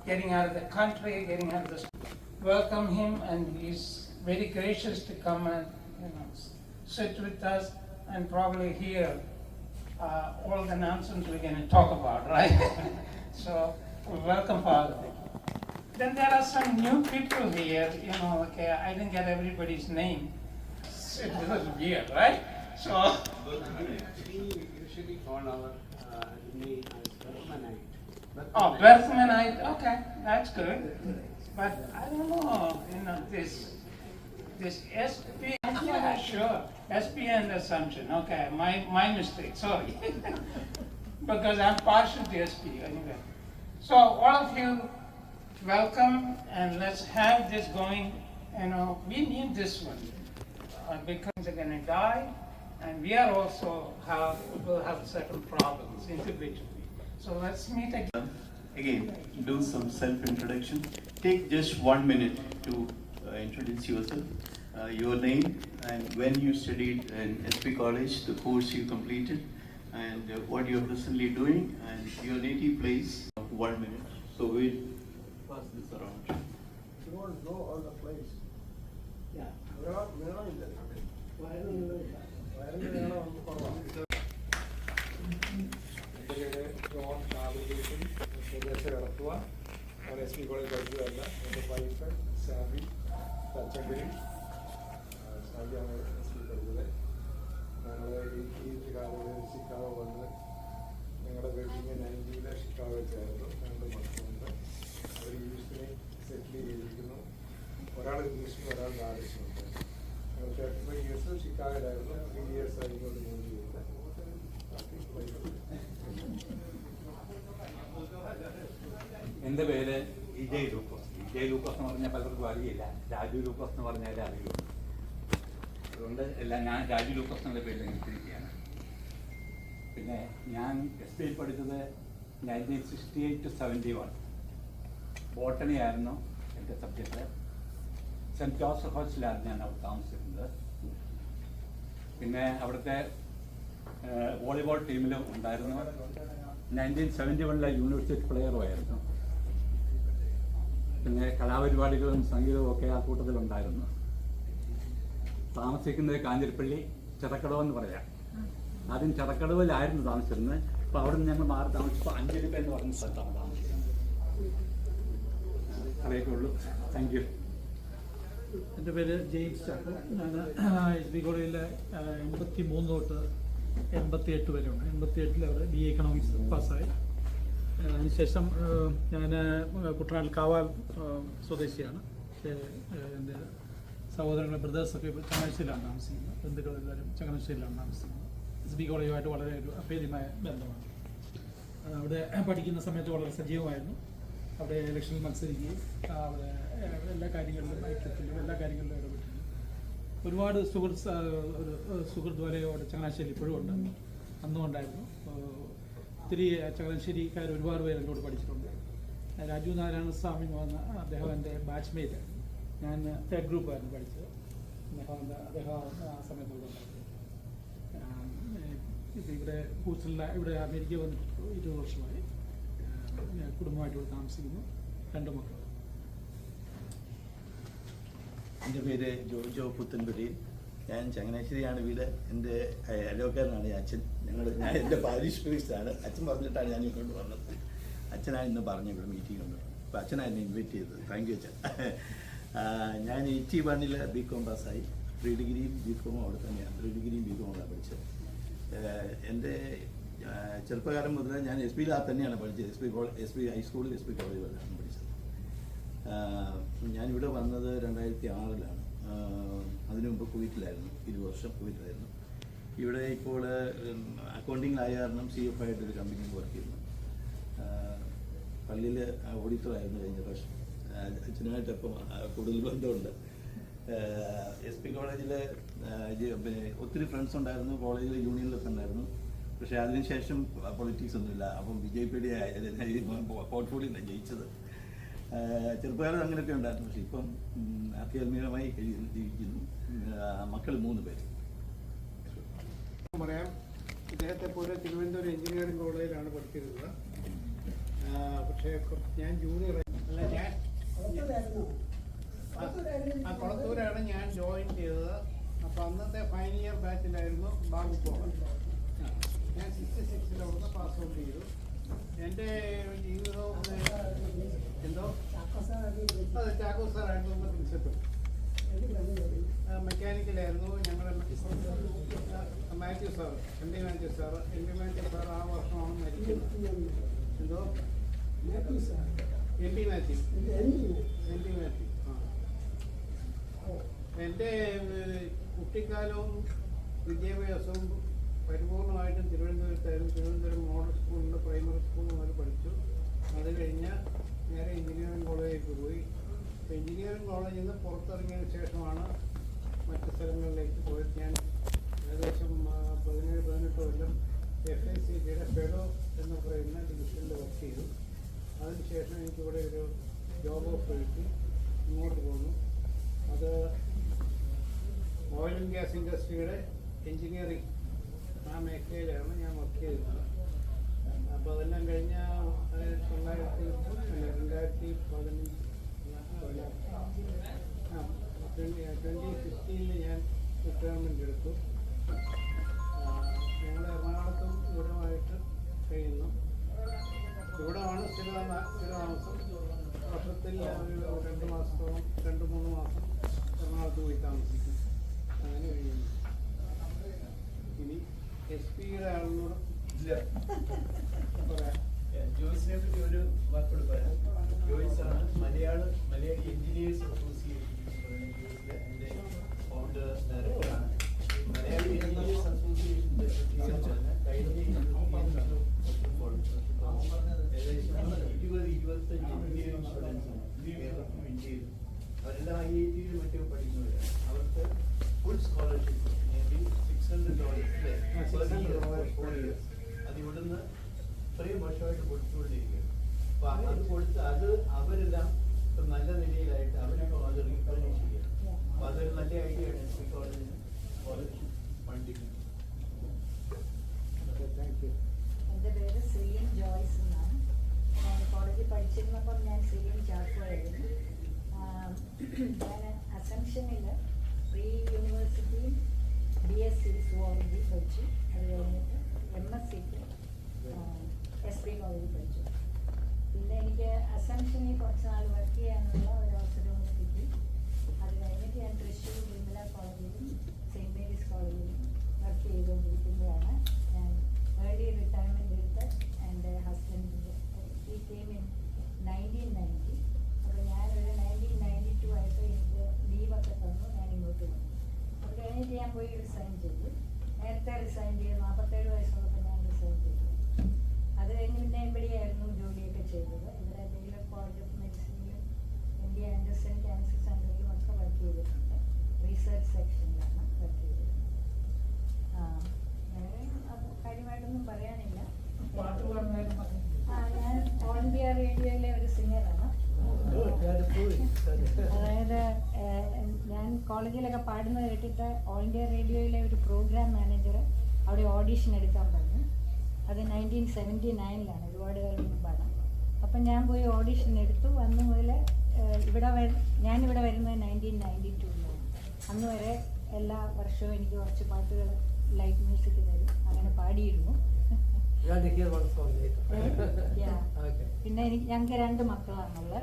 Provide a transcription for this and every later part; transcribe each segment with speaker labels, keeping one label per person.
Speaker 1: getting out of the country, getting out of the. Welcome him, and he's very gracious to come and sit with us and probably hear all the nonsense we're going to talk about, right? So welcome, Father. Then there are some new people here. Okay, I didn't get everybody's name. It was weird, right? So.
Speaker 2: We usually call our name as Bergmanite.
Speaker 1: Oh, Bergmanite. Okay, that's good. But I don't know. This SP. Yeah, sure. SP and Assumption. Okay, my mistake. Sorry, because I'm partial to SP anyway. So all of you, welcome, and let's have this going. We need this one because they're going to die, and we are also will have certain problems individually. So let's meet again.
Speaker 3: Again, do some self-introduction. Take just 1 minute to introduce yourself, your name, and when you studied in SP College, the course you completed, and what you're presently doing, and your native place. 1 minute. So we'll pass this around.
Speaker 4: You don't know all the place.
Speaker 1: Yeah.
Speaker 4: Where are you there? Why don't you know? John Navigation, SP College പഠിച്ചതല്ല എൻ്റെ wife Sabi Thachankary സാബിയാണ് SP പഠിച്ചത്. ഞങ്ങൾ ഈ Chicago വന്ന് ഞങ്ങളുടെ wedding 90 Chicago വെച്ചായിരുന്നു. 2 മക്കളുണ്ട്. അവർ യൂസിനെ സെറ്റിൽ ചെയ്തിരിക്കുന്നു. ഒരാൾ ഇംഗ്ലീഷിലും ഒരാൾ നാലിഷുമുണ്ട്. ഞങ്ങൾ 35 years ഷിക്കാഗോയിലായിരുന്നു. 3 years ഇങ്ങോട്ട് മൂവ് ചെയ്തത്.
Speaker 5: എൻ്റെ പേര് ഇജയ് ലൂക്കോസ്. ഇജയ് ലൂക്കോസ് എന്ന് പറഞ്ഞാൽ പലർക്കും അറിയില്ല. രാജു ലൂക്കോസ് എന്ന് പറഞ്ഞാലേ അറിയുള്ളൂ. അതുകൊണ്ട് ഞാൻ രാജു ലൂക്കോസ് എന്നുള്ള പേരിൽ എടുത്തിരിക്കുകയാണ്. പിന്നെ ഞാൻ SP പഠിച്ചത് 1968 to 71. ബോട്ടണി ആയിരുന്നു എൻ്റെ സബ്ജക്റ്റ്. സെൻറ്റ് ജോസഫ് ഹോസ്റ്റലാണ് ഞാൻ അവിടെ താമസിക്കുന്നത്. പിന്നെ അവിടുത്തെ വോളിബോൾ ടീമിലും ഉണ്ടായിരുന്നു. 1971 യൂണിവേഴ്സിറ്റി പ്ലെയറുമായിരുന്നു. പിന്നെ കലാപരിപാടികളും സംഗീതവും ഒക്കെ ആ കൂട്ടത്തിലുണ്ടായിരുന്നു. താമസിക്കുന്നത് കാഞ്ഞിരപ്പള്ളി ചിറക്കടവെന്ന് പറയാം. ആദ്യം ചിറക്കടവിലായിരുന്നു താമസിച്ചിരുന്നത്. അപ്പോൾ അവിടെ നിന്ന് ഞങ്ങൾ മാറി താമസിച്ചപ്പോൾ അഞ്ചലിപ്പ എന്ന് പറഞ്ഞ സ്ഥലത്താണ് താമസിക്കുന്നത്. അത്രയൊക്കെ ഉള്ളൂ. Thank you.
Speaker 6: എൻ്റെ പേര് ജെയിംസ് ചാക്കോ. ഞാൻ SP കോളേജിൽ 83 തൊട്ട് 88 വരെ ഉണ്ട്. 88 അവിടെ BA എക്കണോമിക്സ് പാസ്സായി. അതിനുശേഷം ഞാൻ കുട്ടനാട് കാവാൽ സ്വദേശിയാണ്. എൻ്റെ സഹോദരങ്ങളുടെ ബ്രദേഴ്സൊക്കെ ചങ്ങനാശ്ശേരിയിലാണ് താമസിക്കുന്നത്. ബന്ധുക്കളെല്ലാവരും ചങ്ങനാശ്ശേരിയിലാണ് താമസിക്കുന്നത്. SP കോളേജുമായിട്ട് വളരെ ഒരു അഭേദ്യമായ ബന്ധമാണ്. അവിടെ പഠിക്കുന്ന സമയത്ത് വളരെ സജീവമായിരുന്നു. അവിടെ ഇലക്ഷനിൽ മത്സരിക്കുകയും അവിടെ എല്ലാ കാര്യങ്ങളിലും ഐക്യത്തിലും എല്ലാ കാര്യങ്ങളിലും ഇടപെട്ടിരുന്നു. ഒരുപാട് സുഹൃത്ത് വലയം അവിടെ ചങ്ങനാശ്ശേരി ഇപ്പോഴും ഉണ്ട്, അന്നും ഉണ്ടായിരുന്നു. ഒത്തിരി ചങ്ങനാശ്ശേരിക്കാർ ഒരുപാട് പേര് എന്നോട് പഠിച്ചിട്ടുണ്ട്. രാജു നാരായണ സ്വാമി എന്ന് പറഞ്ഞ അദ്ദേഹം എൻ്റെ ബാച്ച്മേറ്റ്. ഞാൻ 3rd ഗ്രൂപ്പായിരുന്നു പഠിച്ചത്. അദ്ദേഹം ആ സമയത്തോടെ ഉണ്ടായിരുന്നു. ഇവിടെ ഇവിടെ അമേരിക്ക വന്നിട്ട് 20 വർഷമായി. കുടുംബമായിട്ട് ഇവിടെ താമസിക്കുന്നു. 2 മക്കൾ.
Speaker 7: എൻ്റെ പേര് ജോജോ പുത്തൻപുരയിൽ. ഞാൻ ചങ്ങനാശ്ശേരിയാണ് വീട്. എൻ്റെ അയൽവക്കാരനാണ് അച്ഛൻ. ഞാൻ എൻ്റെ പാരീഷ് പ്രീസ്റ്റാണ്. അച്ഛൻ പറഞ്ഞിട്ടാണ് ഞാൻ ഇങ്ങോട്ട് വന്നത്. അച്ഛനാണ് ഇന്ന് പറഞ്ഞു ഇവിടെ മീറ്റിംഗ് ഉണ്ട്. അപ്പോൾ അച്ഛനാണ് എന്നെ ഇൻവൈറ്റ് ചെയ്തത്. താങ്ക് യു അച്ഛൻ. ഞാൻ 81 BCom പാസ്സായി. പ്രീ ഡിഗ്രിയും BCom അവിടെ തന്നെയാണ്. പ്രീ ഡിഗ്രിയും BCom ആണ് പഠിച്ചത്. എൻ്റെ ചെറുപ്പകാലം മുതൽ ഞാൻ SP തന്നെയാണ് പഠിച്ചത്. SP ഹൈസ്കൂളിൽ SP കോളേജിലാണ് പഠിച്ചത്. ഞാനിവിടെ വന്നത് 2006 അതിനു മുമ്പ് കുവൈറ്റിലായിരുന്നു. 20 വർഷം കുവൈറ്റിലായിരുന്നു. ഇവിടെ ഇപ്പോൾ അക്കൗണ്ടിങ്ങിലായ കാരണം CF ആയിട്ടൊരു കമ്പനിയിൽ വർക്ക് ചെയ്യുന്നു. പള്ളിയിൽ ഓഡിറ്ററായിരുന്നു കഴിഞ്ഞ പ്രാവശ്യം. അച്ഛനുമായിട്ട് ഇപ്പം കൂടുതൽ ബന്ധമുണ്ട്. SP കോളേജിൽ പിന്നെ ഒത്തിരി ഫ്രണ്ട്സ് ഉണ്ടായിരുന്നു. കോളേജിൽ യൂണിയനിലൊക്കെ ഉണ്ടായിരുന്നു. പക്ഷേ അതിനുശേഷം പൊളിറ്റിക്സ് ഒന്നുമില്ല. അപ്പം BJP പോർട്ട്ഫോളിയോ ജയിച്ചത്. ചെറുപ്പകാലത്ത് അങ്ങനെയൊക്കെ ഉണ്ടായിരുന്നു. പക്ഷെ ഇപ്പം അത്യാത്മീയമായി ജീവിക്കുന്നു. മക്കൾ 3 പേര്.
Speaker 4: പറയാം, ഇദ്ദേഹത്തെ പോലെ തിരുവനന്തപുരം എഞ്ചിനീയറിംഗ് കോളേജിലാണ് പഠിച്ചിരുന്നത്. പക്ഷേ ഞാൻ ജൂനിയർ
Speaker 2: അല്ല ഞാൻ കൊളത്തൂരാണ് ഞാൻ ജോയിൻ ചെയ്തത്. അപ്പോൾ അന്നത്തെ ഫൈനൽ ഇയർ ബാച്ചിലായിരുന്നു ബാബു പോകൻ. ഞാൻ 66 അവിടുന്ന് പാസ് ഔട്ട് ചെയ്തു. എൻ്റെ ജീവിതവും എന്തോ അതെ ചാക്കോ സാറായിരുന്നു പ്രിൻസിപ്പൽ. മെക്കാനിക്കലായിരുന്നു ഞങ്ങളുടെ Mathew sir, M D Mathew sir. M D Mathew sir ആ വർഷമാണ് മരിക്കുന്നത്. എന്തോ എം പി മാത്യു ആ. എൻ്റെ കുട്ടിക്കാലവും വിദ്യാഭ്യാസവും പരിപൂർണമായിട്ടും തിരുവനന്തപുരത്തായിരുന്നു. തിരുവനന്തപുരം മോഡൽ സ്കൂളിൽ പ്രൈമറി സ്കൂൾ മുതൽ പഠിച്ചു. അത് കഴിഞ്ഞ് നേരെ എഞ്ചിനീയറിംഗ് കോളേജിലേക്ക് പോയി. എഞ്ചിനീയറിംഗ് കോളേജിൽ നിന്ന് പുറത്തിറങ്ങിയതിന് ശേഷമാണ് മറ്റ് സ്ഥലങ്ങളിലേക്ക് പോയത്. ഞാൻ ഏകദേശം 17-18 കൊല്ലം FICTയുടെ ഫെഡോ എന്ന് പറയുന്ന ഡിവിഷനിൽ വർക്ക് ചെയ്തു. അതിനുശേഷം എനിക്കിവിടെ ഒരു ജോബ് ഓഫർ കിട്ടി. ഇങ്ങോട്ട് പോന്നു. അത് ഓയിൽ ആൻഡ് ഗ്യാസ് ഇൻഡസ്ട്രിയുടെ എൻജിനീയറിംഗ് ആ മേഖലയിലാണ് ഞാൻ വർക്ക് ചെയ്തിട്ടുള്ളത്. അപ്പോൾ അതെല്ലാം കഴിഞ്ഞ 2015 ഞാൻ റിട്ടയർമെൻ്റ് എടുത്തു. ഞങ്ങൾ എറണാകുളത്തും ഇവിടമായിട്ട് കഴിയുന്നു. ഇവിടമാണ് സ്ഥിരതാമസം. വർഷത്തിൽ ഒരു 2 മാസത്തോളം 2-3 മാസം എറണാകുളത്ത് പോയി താമസിക്കും. അങ്ങനെ കഴിയുന്നു. ഇനി SP-യുടെ ആളിനോട് പറയാം.
Speaker 3: ജോയ്സിനെ പറ്റി ഒരു വാക്കോട് പറയാം. ജോയ്സ് ആണ് മലയാളി എഞ്ചിനീയേഴ്സ് അസോസിയേഷൻ എൻ്റെ ഫൗണ്ടർ ഡയറക്ടറാണ്. മലയാളി എഞ്ചിനീയേഴ്സ് അസോസിയേഷൻ്റെ കഴിഞ്ഞ ഏകദേശം 20-25 എഞ്ചിനീയറിംഗ് സ്റ്റുഡൻസ് ആണ് കേരളത്തിലും ഇന്ത്യയിലും. അവരെല്ലാം IIT-യിലും മറ്റും പഠിക്കുന്നവരാണ്. അവർക്ക് ഫുൾ സ്കോളർഷിപ്പ് $600 അത് ഇവിടുന്ന് ഇത്രയും വർഷമായിട്ട് കൊടുത്തുകൊണ്ടിരിക്കുകയാണ്. അപ്പോൾ അത് കൊടുത്ത് അത് അവരെല്ലാം ഇപ്പം നല്ല നിലയിലായിട്ട് അവരിപ്പോൾ അത് റീഫർണിഷ് ചെയ്യുക. അപ്പോൾ അതൊരു നല്ല ഐഡിയ ആണ്. SP കോളേജിന് സ്കോളർഷിപ്പ് ഫണ്ടിങ്.
Speaker 2: Thank you.
Speaker 8: എൻ്റെ പേര് സെലിൻ ജോയ്സ് എന്നാണ്. ഞാൻ കോളേജിൽ പഠിച്ചിരുന്നപ്പം ഞാൻ സെലിൻ ചാക്കോയായിരുന്നു. ഞാൻ അസംഷനിൽ പ്രീ യൂണിവേഴ്സിറ്റി BSc സുവോളജി പഠിച്ചു. അത് കഴിഞ്ഞിട്ട് MSc-ക്ക് SP കോളേജിൽ പഠിച്ചു. പിന്നെ എനിക്ക് അസംഷനിൽ കുറച്ച് നാൾ വർക്ക് ചെയ്യാനുള്ള ഒരു അവസരം കിട്ടി. അത് കഴിഞ്ഞിട്ട് ഞാൻ തൃശ്ശൂർ വിമല കോളേജിലും സെയിൻറ്റ് മേരീസ് കോളേജിലും വർക്ക് ചെയ്തുകൊണ്ടിരിക്കുമ്പോഴാണ് ഞാൻ ഏർലി റിട്ടയർമെൻ്റ് എടുത്ത് എൻ്റെ ഹസ്ബൻഡിൻ്റെ ഈ കെയിം ഇൻ 1990. അപ്പോൾ ഞാനൊരു 1992 ആയപ്പോൾ എനിക്ക് ലീവൊക്കെ തന്നു. ഞാൻ ഇങ്ങോട്ട് വന്നു. അത് കഴിഞ്ഞിട്ട് ഞാൻ പോയി റിസൈൻ ചെയ്തു. നേരത്തെ റിസൈൻ ചെയ്തു. 47 വയസ്സുള്ളപ്പോൾ ഞാൻ റിസൈൻ ചെയ്തു. അത് കഴിഞ്ഞ് പിന്നെ എവിടെയായിരുന്നു ജോലിയൊക്കെ ചെയ്തത്. ഇവിടെ ബെയിലർ കോളേജ് ഓഫ് മെഡിസിനിലും MD ആൻഡേഴ്സൺ ക്യാൻസർ സെൻ്ററിലും ഒക്കെ വർക്ക് ചെയ്തിട്ടുണ്ട്. റിസർച്ച് സെക്ഷനിലാണ് വർക്ക് ചെയ്തിരുന്നത്. വേറെ കാര്യമായിട്ടൊന്നും പറയാനില്ല. ഞാൻ ഓൾ ഇന്ത്യ റേഡിയോയിലെ ഒരു സിംഗറാണ്. അതായത് ഞാൻ കോളേജിലൊക്കെ പാടുന്നത് കേട്ടിട്ട് ഓൾ ഇന്ത്യ റേഡിയോയിലെ ഒരു പ്രോഗ്രാം മാനേജർ അവിടെ ഓഡീഷൻ എടുക്കാൻ പറഞ്ഞു. അത് 1979-ലാണ്, ഒരുപാട് കാലം മുമ്പാണ്. അപ്പം ഞാൻ പോയി ഓഡീഷൻ എടുത്തു. അന്ന് മുതൽ ഞാനിവിടെ വരുന്നത് 1992-ലാണ്. അന്ന് വരെ എല്ലാ വർഷവും എനിക്ക് കുറച്ച് പാട്ടുകൾ ലൈവ് മ്യൂസിക് തരും. അങ്ങനെ പാടിയിരുന്നു. പിന്നെ ഞങ്ങൾക്ക് 2 മക്കളാണുള്ളത്.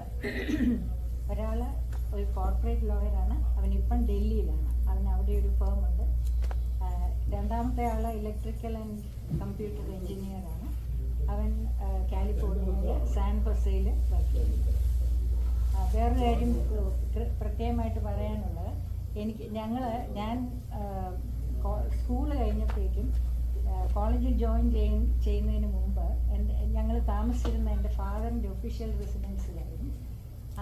Speaker 8: ഒരാൾ ഒരു കോർപ്പറേറ്റ് ലോയറാണ്. അവനിപ്പം ഡൽഹിയിലാണ്. അവന് അവിടെ ഒരു ഫേമുണ്ട്. രണ്ടാമത്തെ ആൾ ഇലക്ട്രിക്കൽ ആൻഡ് കമ്പ്യൂട്ടർ എഞ്ചിനീയറാണ്. അവൻ കാലിഫോർണിയയിൽ സാൻ ഹൊസയിൽ വർക്ക് ചെയ്യുന്നു. വേറൊരു കാര്യം പ്രത്യേകമായിട്ട് പറയാനുള്ളത്, ഞാൻ സ്കൂൾ കഴിഞ്ഞപ്പോഴേക്കും കോളേജിൽ ജോയിൻ ചെയ്യുന്നതിന് മുമ്പ് ഞങ്ങൾ താമസിച്ചിരുന്ന എൻ്റെ ഫാദറിൻ്റെ ഒഫീഷ്യൽ റെസിഡൻസിലായിരുന്നു.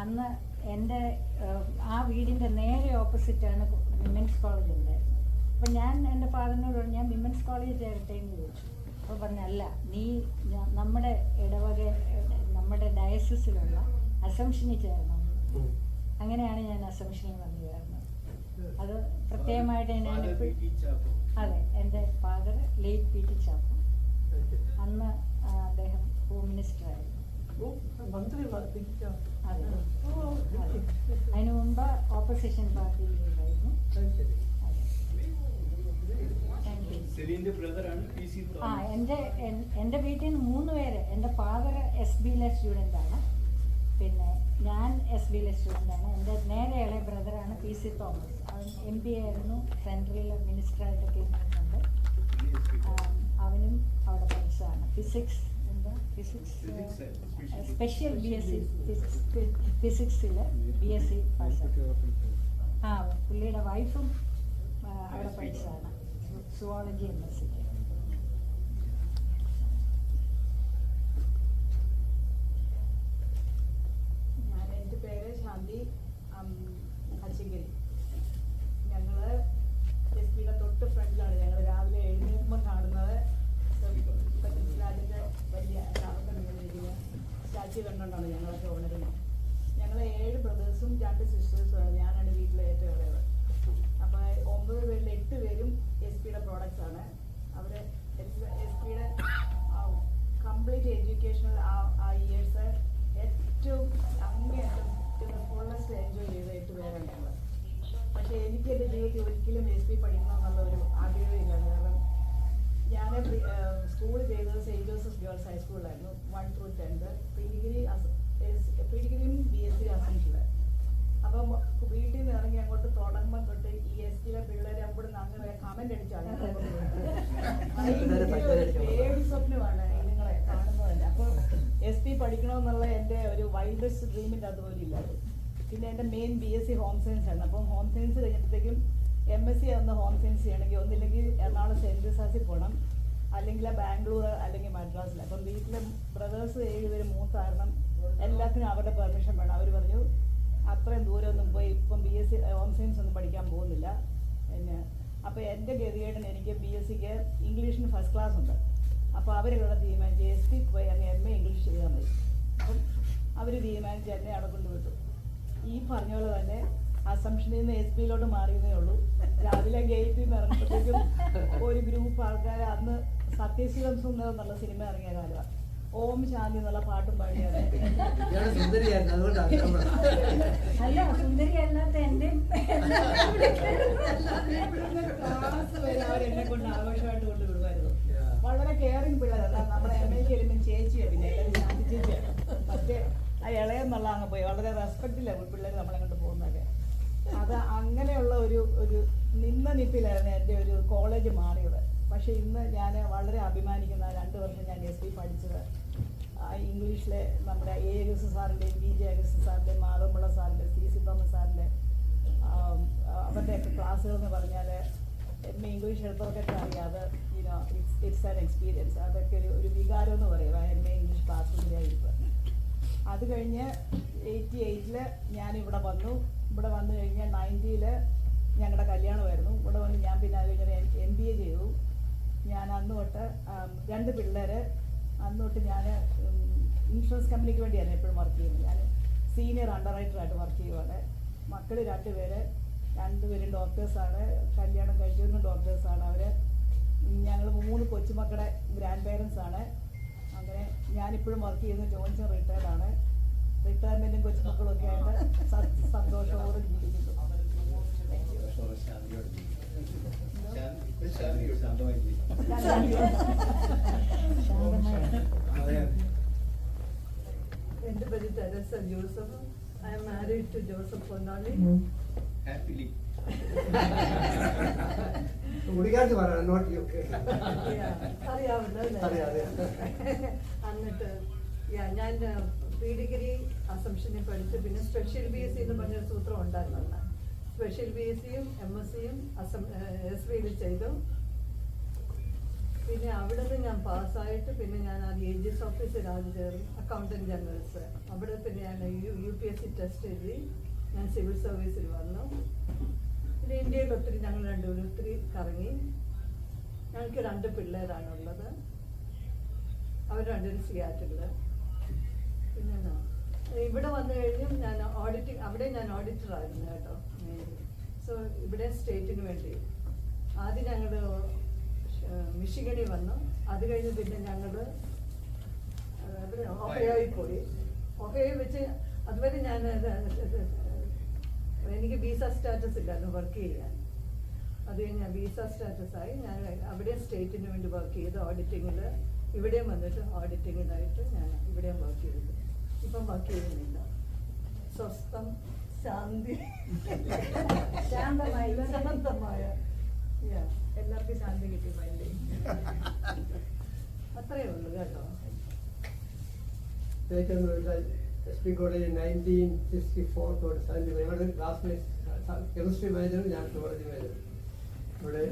Speaker 8: അന്ന് എൻ്റെ ആ വീടിൻ്റെ നേരെ ഓപ്പോസിറ്റാണ് വിമൻസ് കോളേജ് ഉണ്ടായിരുന്നത്. അപ്പോൾ ഞാൻ എൻ്റെ ഫാദറിനോട് പറഞ്ഞു, ഞാൻ വിമൻസ് കോളേജ് ചേരട്ടെ എന്ന് ചോദിച്ചു. അപ്പോൾ പറഞ്ഞല്ല, നീ നമ്മുടെ നമ്മുടെ ഡയസിസിലുള്ള അസംഷനിൽ ചേരണം. അങ്ങനെയാണ് ഞാൻ അസംഷനിൽ വന്നു ചേർന്നത്. അത് പ്രത്യേകമായിട്ട് ഞാൻ അതെ, എൻ്റെ ഫാദർ ലേറ്റ് PT ചാക്കോ. അന്ന് അദ്ദേഹം ഹോം മിനിസ്റ്ററായിരുന്നു. അതെ. അതിനു മുമ്പ് ഓപ്പോസിഷൻ പാർട്ടിയിലുണ്ടായിരുന്നു. ആ എൻ്റെ വീട്ടിൽ നിന്ന് 3 പേര്. എൻ്റെ ഫാദർ SBയിലെ സ്റ്റുഡൻ്റാണ്, പിന്നെ ഞാൻ SBയിലെ സ്റ്റുഡൻ്റാണ്. എൻ്റെ നേരെ ഇളയ ബ്രദറാണ് PC തോമസ്. അവൻ MBA ആയിരുന്നു, സെൻട്രൽ മിനിസ്റ്ററായിട്ടൊക്കെ ഇരുന്നിട്ടുണ്ട്. അവനും അവിടെ പഠിച്ചതാണ്. Special BSc ഫിസിക്സിൽ BSc പാസ്സാണ്. ആ പുള്ളിയുടെ വൈഫും അവിടെ പഠിച്ചതാണ്, സുവോളജി MSc.
Speaker 9: എൻ്റെ പേര് ശാന്തി അച്ചിങ്കരി. ഞങ്ങൾ SBയുടെ തൊട്ട് ഫ്രണ്ടിലാണ്. ഞങ്ങൾ രാവിലെ എഴുന്നേൽക്കുമ്പോൾ കാണുന്നത് പൃഥ്വിരാജിൻ്റെ വലിയ സ്റ്റാച്യു കണ്ടുകൊണ്ടാണ് ഞങ്ങളൊക്കെ ഉണരുന്നത്. ഞങ്ങൾ 7 ബ്രദേഴ്സും 2 സിസ്റ്റേഴ്സുമാണ്. ഞാനാണ് വീട്ടിലെ ഏറ്റവും ഇളയത്. അപ്പോൾ 9 പേരിൽ 8 പേരും SBയുടെ പ്രോഡക്റ്റ്സ് ആണ്. അവർ SBയുടെ കംപ്ലീറ്റ് എഡ്യൂക്കേഷണൽ ആ ഇയേഴ്സ് ഏറ്റവും അങ്ങേയറ്റം ഫുള്ളസ്റ്റ് എൻജോയ് ചെയ്ത 8 പേരാണ് ഞങ്ങൾ. പക്ഷേ എനിക്ക് എൻ്റെ ജീവിതത്തിൽ ഒരിക്കലും SB പഠിക്കണം എന്നുള്ള ഒരു ആഗ്രഹമില്ല. കാരണം ഞാൻ സ്കൂൾ ചെയ്തത് സെയിൻറ്റ് ജോസഫ് ഗേൾസ് ഹൈസ്കൂളിലായിരുന്നു, 1 through 10. പ്രീഡിഗ്രിയും BSc അസംഷനിൽ. അപ്പം വീട്ടിൽ നിന്ന് ഇറങ്ങി അങ്ങോട്ട് തുടങ്ങുമ്പോൾ തൊട്ട് ഈ SBയിലെ പിള്ളേരെ അവിടെ നിന്ന് അങ്ങനെ കമന്റ് അടിച്ചാണ്. ഏഴ് സ്വപ്നമാണ് നിങ്ങളെ കാണുന്നത് തന്നെ. അപ്പോൾ SB പഠിക്കണമെന്നുള്ള എൻ്റെ ഒരു വൈൽഡസ്റ്റ് ഡ്രീമിൻ്റെ അതുപോലെ ഇല്ലായിരുന്നു. പിന്നെ എൻ്റെ മെയിൻ BSc ഹോം സയൻസ് ആണ്. അപ്പം ഹോം സയൻസ് കഴിഞ്ഞപ്പോഴത്തേക്കും MSc എന്ന ഹോം സയൻസ് ചെയ്യണമെങ്കിൽ ഒന്നില്ലെങ്കിൽ എറണാകുളം സെൻറ്റ് ജോസഫിൽ പോകണം, അല്ലെങ്കിൽ ബാംഗ്ലൂർ, അല്ലെങ്കിൽ മദ്രാസിൽ. അപ്പം വീട്ടിലെ ബ്രദേഴ്സ് 7 പേര് മൂത്ത കാരണം എല്ലാത്തിനും അവരുടെ പെർമിഷൻ വേണം. അവർ പറഞ്ഞു അത്രയും ദൂരമൊന്നും പോയി ഇപ്പം BSc ഹോം സയൻസ് ഒന്നും പഠിക്കാൻ പോകുന്നില്ല. പിന്നെ അപ്പോൾ എൻ്റെ ഗതികേടൻ എനിക്ക് BScക്ക് ഇംഗ്ലീഷിന് ഫസ്റ്റ് ക്ലാസ് ഉണ്ട്. അപ്പോൾ അവരിവിടെ തീരുമാനിച്ച് SB പോയി അങ്ങ് MA ഇംഗ്ലീഷ് ചെയ്താൽ മതി. അപ്പം അവർ തീരുമാനിച്ച് എന്നെ അവിടെ കൊണ്ടുവിട്ടു. ഈ പറഞ്ഞ പോലെ തന്നെ അസംഷനിൽ നിന്ന് SBയിലോട്ട് മാറിയതേ ഉള്ളൂ. രാവിലെ ഗേറ്റിൽ നിന്ന് ഇറങ്ങുമ്പോഴത്തേക്കും ഒരു ഗ്രൂപ്പ് ആൾക്കാർ, അന്ന് സത്യശീലം സുന്ദരം എന്നുള്ള സിനിമ ഇറങ്ങിയ കാലമാണ്, ഓം ശാന്തി എന്നുള്ള പാട്ടും പാടിയാണ്.
Speaker 8: അല്ല സുന്ദരി അല്ലാത്ത എൻ്റെ
Speaker 9: ക്ലാസ് വരെ അവരെന്നെ കൊണ്ട് ആഘോഷമായിട്ട് കൊണ്ട് വിടുമായിരുന്നു. വളരെ കെയറിങ് പിള്ളേരല്ല. നമ്മുടെ MAക്ക് വരുമ്പോൾ ചേച്ചിയാണ്, പിന്നെ എല്ലാവരും ശാന്തി ചേച്ചിയാണ്. മറ്റേ ആ ഇളയെന്നുള്ള അങ്ങ് പോയി വളരെ റെസ്പെക്റ്റില്ല പിള്ളേർ നമ്മളെ കൊണ്ട് പോകുന്നതൊക്കെ. അത് അങ്ങനെയുള്ള ഒരു നിപ്പിലായിരുന്നു എൻ്റെ ഒരു കോളേജ് മാറിയത്. പക്ഷേ ഇന്ന് ഞാൻ വളരെ അഭിമാനിക്കുന്ന 2 വർഷം ഞാൻ SB പഠിച്ചത് ഇംഗ്ലീഷിലെ നമ്മുടെ A. അഗസ്റ്റിൻ സാറിൻ്റെയും BJ അഗസ്റ്റിൻ സാറിൻ്റെയും മാധവമുള്ള സാറിൻ്റെ CC തോമസ് സാറിൻ്റെ അവരുടെയൊക്കെ ക്ലാസ്സുകൾ എന്ന് പറഞ്ഞാൽ MA ഇംഗ്ലീഷ് എടുത്തവർക്കൊക്കെ അറിയാതെ ഇറ്റ്സ് ആൻ എക്സ്പീരിയൻസ്. അതൊക്കെ ഒരു വികാരം എന്ന് പറയുക MA ഇംഗ്ലീഷ് ക്ലാസ് റൂമിലായിരിക്കും. അത് കഴിഞ്ഞ് 88-ൽ ഞാനിവിടെ വന്നു. ഇവിടെ വന്നു കഴിഞ്ഞാൽ 90-ൽ ഞങ്ങളുടെ കല്യാണമായിരുന്നു. ഇവിടെ വന്ന് ഞാൻ പിന്നെ അത് കഴിഞ്ഞ് MBA ചെയ്തു. ഞാൻ അന്ന് തൊട്ട് 2 പിള്ളേർ, അന്ന് തൊട്ട് ഞാൻ ഇൻഷുറൻസ് കമ്പനിക്ക് വേണ്ടിയാണ് എപ്പോഴും വർക്ക് ചെയ്യുന്നത്. ഞാൻ സീനിയർ അണ്ടർറൈറ്ററായിട്ട് വർക്ക് ചെയ്യുവാണ്. മക്കൾ 2 പേര്, 2 പേരും ഡോക്ടേഴ്സാണ്. കല്യാണം കഴിച്ചവരും ഡോക്ടേഴ്സാണ്. അവർ ഞങ്ങൾ 3 കൊച്ചുമക്കളുടെ ഗ്രാൻഡ് പേരൻസാണ്. അങ്ങനെ ഞാനിപ്പോഴും വർക്ക് ചെയ്യുന്ന ജോൺസൺ റിട്ടയർഡാണ്. റിട്ടയർമെൻറ്റും കൊച്ചുമക്കളൊക്കെ ആയിട്ട് സന്തോഷത്തോടെ ജീവിക്കുന്നു.
Speaker 10: എൻ്റെ പേര് Teresa Joseph. I'm married to Joseph Ponnali.
Speaker 3: Happily.
Speaker 10: അറിയാമല്ലോ. എന്നിട്ട് ഞാൻ പ്രീഡിഗ്രി അസംഷനിൽ പഠിച്ചു. പിന്നെ സ്പെഷ്യൽ BSc എന്ന് പറഞ്ഞൊരു സൂത്രം ഉണ്ടായിരുന്നു. സ്പെഷ്യൽ BScയും MScയും SBയിൽ ചെയ്തു. പിന്നെ അവിടെ നിന്ന് ഞാൻ പാസ്സായിട്ട് പിന്നെ ഞാൻ AGS ഓഫീസിൽ ആദ്യം കയറി, അക്കൗണ്ടൻറ്റ് ജനറൽസ്. അവിടെ പിന്നെ ഞാൻ UPSC ടെസ്റ്റ് എഴുതി. ഞാൻ സിവിൽ സർവീസിൽ വന്നു. പിന്നെ ഇന്ത്യയിൽ ഒത്തിരി ഞങ്ങൾ 2 പേരും ഒത്തിരി കറങ്ങി. ഞങ്ങൾക്ക് 2 പിള്ളേരാണുള്ളത്. അവർ 2 സിയാറ്റിൽ. പിന്നെ ഇവിടെ വന്നു കഴിഞ്ഞും ഞാൻ ഓഡിറ്റിംഗ്, അവിടെ ഞാൻ ഓഡിറ്ററായിരുന്നു കേട്ടോ. സോ ഇവിടെ സ്റ്റേറ്റിന് വേണ്ടി ആദ്യം ഞങ്ങൾ മിഷിഗണിൽ വന്നു. അത് കഴിഞ്ഞ് പിന്നെ ഞങ്ങൾ അവിടെ ഒഹയോയിൽ പോയി. ഒഹയോയിൽ വെച്ച് അതുവരെ ഞാൻ എനിക്ക് വിസ സ്റ്റാറ്റസ് ഇല്ലായിരുന്നു വർക്ക് ചെയ്യാൻ. അത് കഴിഞ്ഞ് വിസ സ്റ്റാറ്റസ് ആയി. ഞാൻ അവിടെ സ്റ്റേറ്റിന് വേണ്ടി വർക്ക് ചെയ്ത് ഓഡിറ്റിങ്ങിൽ. ഇവിടെയും വന്നിട്ട് ഓഡിറ്റിങ്ങിനായിട്ട് ഞാൻ ഇവിടെയും വർക്ക് ചെയ്തു. ഇപ്പം വർക്ക് ചെയ്യുന്നില്ല. സ്വസ്ഥം, ശാന്തി,
Speaker 8: ശാന്തമായി
Speaker 10: ശാന്തമായ
Speaker 8: എല്ലാവർക്കും ശാന്തി കിട്ടി മൈൻഡ്.
Speaker 10: അത്രയേ ഉള്ളൂ കേട്ടോ.
Speaker 2: SP കോളേജ് 1964 തൊട്ട് 70 ഞങ്ങളുടെ ക്ലാസ്മേറ്റ് കെമിസ്ട്രി മേജറും ഞാൻ സുവോളജി മേജറും. ഇവിടെ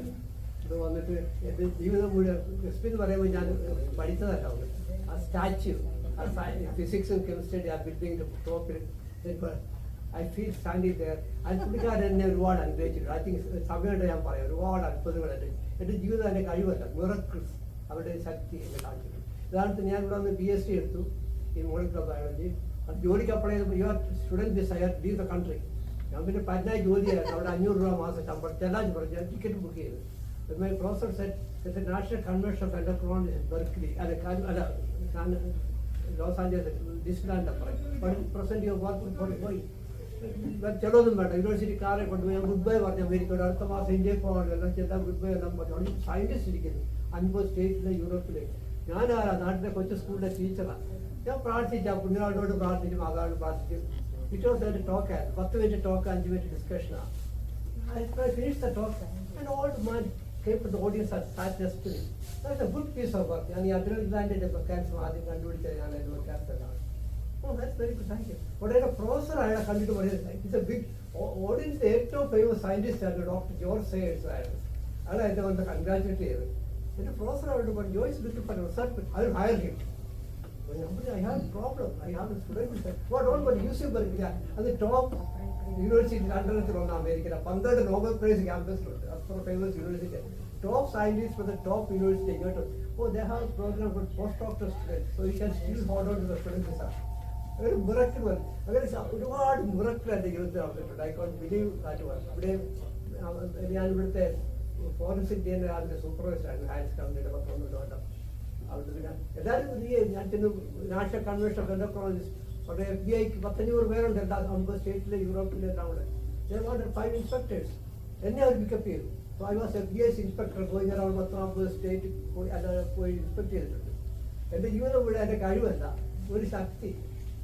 Speaker 2: ഇത് വന്നിട്ട് എൻ്റെ ജീവിതം മുഴുവൻ SP എന്ന് പറയുമ്പോൾ ഞാൻ പഠിച്ചതല്ല അവിടെ. ആ സ്റ്റാച്യു, ആ ഫിസിക്സും കെമിസ്ട്രി ആ ബിൽഡിങ്ങിൻ്റെ ടോപ്പിൽ ഐ ഫീൽ സ്റ്റാൻഡിങ് ദയർ. അത് പുള്ളിക്കാരൻ എന്നെ ഒരുപാട് അനുഗ്രഹിച്ചിട്ടുണ്ട്. ഐ തിങ്ക് സമയമുണ്ട് ഞാൻ പറയാം. ഒരുപാട് അത്ഭുതങ്ങളുണ്ട്. എൻ്റെ ജീവിതം എൻ്റെ കഴിവല്ല, മിറക്കിൾസ് അവരുടെ ശക്തി എന്നെ കാണിച്ചിട്ടുണ്ട്. ഉദാഹരണത്തിന് ഞാൻ ഇവിടെ വന്ന് PhD എടുത്തു in molecular biology. അത് ജോലിക്ക് അപ്ലൈ ചെയ്തപ്പോൾ your student this I leave the country. ഞാൻ പിന്നെ പതിനായി ജോലിയായിരുന്നു. അവിടെ 500 രൂപ മാസം ശമ്പളം ചെല്ലാൻ പറഞ്ഞു. ഞാൻ ടിക്കറ്റ് ബുക്ക് ചെയ്തു. My professor set national convention of endocrinologist Berkeley അല്ല ലോസ് ആഞ്ചലസ് ഡിസ്ലാൻഡ് പറയും പ്രസന്റ് യുവർ വർക്ക് പോയി ചിലതൊന്നും വേണ്ട. യൂണിവേഴ്സിറ്റി കാറെ കൊണ്ടുപോയി ഞാൻ ഗുഡ് ബൈ പറഞ്ഞു. അമേരിക്കയോട് അടുത്ത മാസം ഇന്ത്യയിൽ പോകാനുള്ള എല്ലാം ചെല്ലാൻ ഗുഡ് ബൈ എല്ലാം പറഞ്ഞു. സയൻറ്റിസ്റ്റ് ഇരിക്കുന്നു 50 സ്റ്റേറ്റിലെ യൂറോപ്പിലേക്ക്. ഞാനാരാ നാട്ടിലെ കൊച്ചു സ്കൂളിലെ ടീച്ചറാണ്. ഞാൻ പ്രാർത്ഥിച്ചു, ആ പുണ്യാളോട് പ്രാർത്ഥിച്ചു, മാതാവിനോട് പ്രാർത്ഥിച്ചു. പിറ്റേ ടോക്കായിരുന്നു. 10 മിനിറ്റ് ടോക്ക്, 5 മിനിറ്റ് ഡിസ്കഷനാണ്. I finished the talk, and all the man came to the audience and sat next to me. That's a good piece of work. ഞാൻ ഈ അഡ്രിനൽ ഗ്ലാൻഡിന്റെ ക്യാൻസർ ആദ്യം കണ്ടുപിടിച്ചത് ഞാൻ എൻ്റെ ക്യാൻസറാണ്. Oh, that's very good, thank you. But as a professor, അയാളെ കണ്ടിട്ട് പറയുന്നത് it's A big audience. ഏറ്റവും ഫേമസ് സയന്റിസ്റ്റ് ആണ് ഡോക്ടർ ജോർജ് സയേഴ്സ് ആയിരുന്നു. അയാളെ എന്നെ വന്ന് കൺഗ്രാജുലേറ്റ് ചെയ്തത്. എൻ്റെ പ്രൊഫസർ അവരോട് പറഞ്ഞു, Joyce looking for research, I will hire him. I have a problem. I have a student who said, "What all but UC Berkeley?" And the top university London, America, 12 Nobel Prize campus, that's for a famous university. Top scientists for the top university. Oh, they have a program for postdoctoral students, so you can still hold on to the student visa. Very miracle one. ഒരുപാട് miracle എൻ്റെ ജീവിതത്തിൽ നടന്നിട്ടുണ്ട്. I can't believe that one. ഇവിടെ ഞാൻ ഇവിടുത്തെ forensic D അതിൻ്റെ supervisor ആയിരുന്നു. Higher കമ്പനിയുടെ 11 അവിടെ എല്ലാവരും ഞാൻ ചെന്ന് നാഷണൽ കൺവെൻഷൻ ഓഫ് എൻഡോക്രിനോളജിസ്റ്റ് അവിടെ FBI-ക്ക് 500 പേരുണ്ട്. എല്ലാ 50 സ്റ്റേറ്റിലെ യൂറോപ്പിലെ എല്ലാം കൂടെ. 5 ഇൻസ്പെക്ടേഴ്സ് എന്നെ അവർ പിക്കപ്പ് ചെയ്തു. So I was FBI's inspector. പോയി ഞാൻ അവിടെ 10-40 സ്റ്റേറ്റ് പോയി ഇൻസ്പെക്ട് ചെയ്തിട്ടുണ്ട്. എൻ്റെ ജീവിതം മുഴുവൻ എൻ്റെ കഴിവല്ല, ഒരു ശക്തി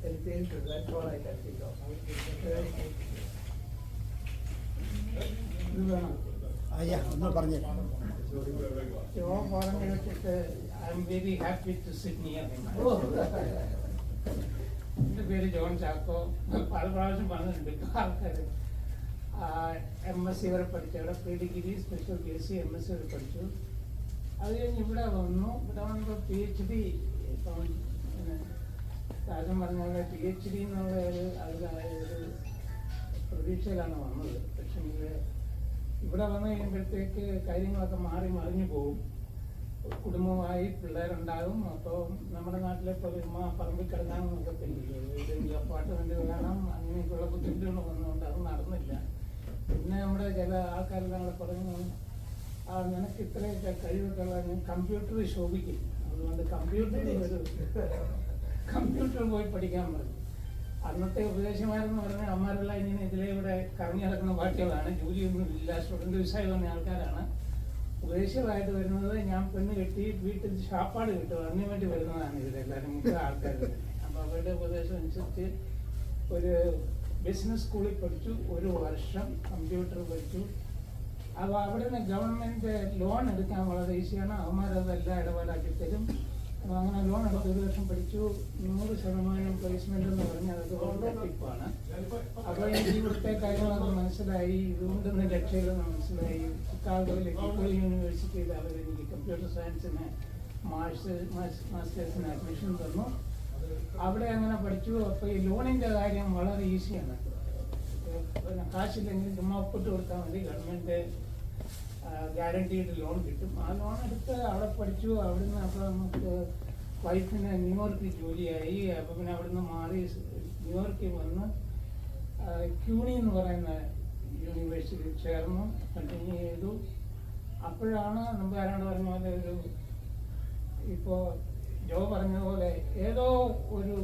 Speaker 2: എനിക്ക് തേടിയിട്ടുണ്ട്. That's all I can think of.
Speaker 7: ഒന്ന് പറഞ്ഞു.
Speaker 1: പറഞ്ഞു വെച്ചിട്ട് I'm very happy to sit near him. എൻ്റെ പേര് ജോൺ ചാക്കോ. പല പ്രാവശ്യം പറഞ്ഞിട്ടുണ്ട് ആൾക്കാർ. MSc വരെ പഠിച്ചു. അവിടെ pre-degree സ്പെഷ്യൽ BSc MSc വരെ പഠിച്ചു. അത് കഴിഞ്ഞ് ഇവിടെ വന്നു. ഇവിടെ വന്നപ്പോൾ PhD. ഇപ്പം രാജൻ പറഞ്ഞ പോലെ PhD എന്നുള്ള ഒരു പ്രതീക്ഷയിലാണ് വന്നത്. പക്ഷേ ഇവിടെ വന്നു കഴിയുമ്പോഴത്തേക്ക് കാര്യങ്ങളൊക്കെ മാറി മറിഞ്ഞു പോകും. കുടുംബമായി പിള്ളേരുണ്ടാകും. അപ്പോൾ നമ്മുടെ നാട്ടിലെ പോലെ പറമ്പിൽ കിടങ്ങാനും നോക്കത്തില്ല. അപ്പാർട്ട്മെന്റ് വേണം, അങ്ങനെയൊക്കെയുള്ള ബുദ്ധിമുട്ടുകൾ വന്നുകൊണ്ട് അത് നടന്നില്ല. പിന്നെ നമ്മുടെ ചില ആൾക്കാരെല്ലാം കൂടെ പറഞ്ഞു, നിനക്ക് ഇത്രയൊക്കെ കഴിവൊക്കെ ഞാൻ കമ്പ്യൂട്ടർ ശോഭിക്കും, അതുകൊണ്ട് കമ്പ്യൂട്ടർ പോയി പഠിക്കാൻ പറഞ്ഞു. അന്നത്തെ ഉപദേശമാരെന്ന് പറഞ്ഞാൽ അമ്മമാരെല്ലാം ഇങ്ങനെ ഇതിലെ ഇവിടെ കറങ്ങി നടക്കുന്ന പാർട്ടികളാണ്. ജോലിയൊന്നും ഇല്ല, സ്റ്റുഡൻറ് വിസായി വന്ന ആൾക്കാരാണ്. ഉപദേശമായിട്ട് വരുന്നത് ഞാൻ പെണ്ണ് കെട്ടി വീട്ടിൽ ഷാപ്പാട് കിട്ടും അതിനു വേണ്ടി വരുന്നതാണ് ഇതിലെല്ലാവരും മിക്ക ആൾക്കാർ. അപ്പോൾ അവരുടെ ഉപദേശം അനുസരിച്ച് ഒരു ബിസിനസ് സ്കൂളിൽ പഠിച്ചു. 1 വർഷം കമ്പ്യൂട്ടർ പഠിച്ചു. അപ്പോൾ അവിടെ നിന്ന് ഗവൺമെൻറ് ലോൺ എടുക്കാൻ വളരെ ഈസിയാണ്. അവന്മാരതെല്ലാം ഇടപാടാക്കി തരും. അപ്പോൾ അങ്ങനെ ലോൺ എടുത്ത് 1 വർഷം പഠിച്ചു. 100% പ്ലേസ്മെന്റ് എന്ന് പറഞ്ഞാൽ അത് വളരെ ടിപ്പാണ്. അപ്പോൾ എനിക്ക് ഇവിടുത്തെ കാര്യങ്ങളൊക്കെ മനസ്സിലായി. ഇതുകൊണ്ടൊന്ന് രക്ഷയില്ലെന്ന് മനസ്സിലായി. ചിക്കാഗോയിലെ കിക്കോൾ യൂണിവേഴ്സിറ്റിയിൽ അവർ എനിക്ക് കമ്പ്യൂട്ടർ സയൻസിന് മാസ്റ്റേഴ്സിന് അഡ്മിഷൻ തന്നു. അവിടെ അങ്ങനെ പഠിച്ചു. അപ്പോൾ ഈ ലോണിൻ്റെ കാര്യം വളരെ ഈസിയാണ്. പിന്നെ കാശില്ലെങ്കിൽ ചുമ്മാ ഒപ്പിട്ട് കൊടുത്താൽ മതി, ഗവൺമെൻറ് ഗ്യാരണ്ടീഡ് ലോൺ കിട്ടും. ആ ലോൺ എടുത്ത് അവിടെ പഠിച്ചു. അവിടുന്ന് അപ്പോൾ നമുക്ക് വൈഫിന് ന്യൂയോർക്കിൽ ജോലിയായി. അപ്പോൾ പിന്നെ അവിടുന്ന് മാറി ന്യൂയോർക്കിൽ വന്ന് ക്യൂണി എന്ന് പറയുന്ന യൂണിവേഴ്സിറ്റിയിൽ ചേർന്നു, കണ്ടിന്യൂ ചെയ്തു. അപ്പോഴാണ് നമുക്ക് ആരാണ്ട് പറഞ്ഞ പോലെ ഇപ്പോൾ ജോ പറഞ്ഞതുപോലെ ഏതോ ഒരു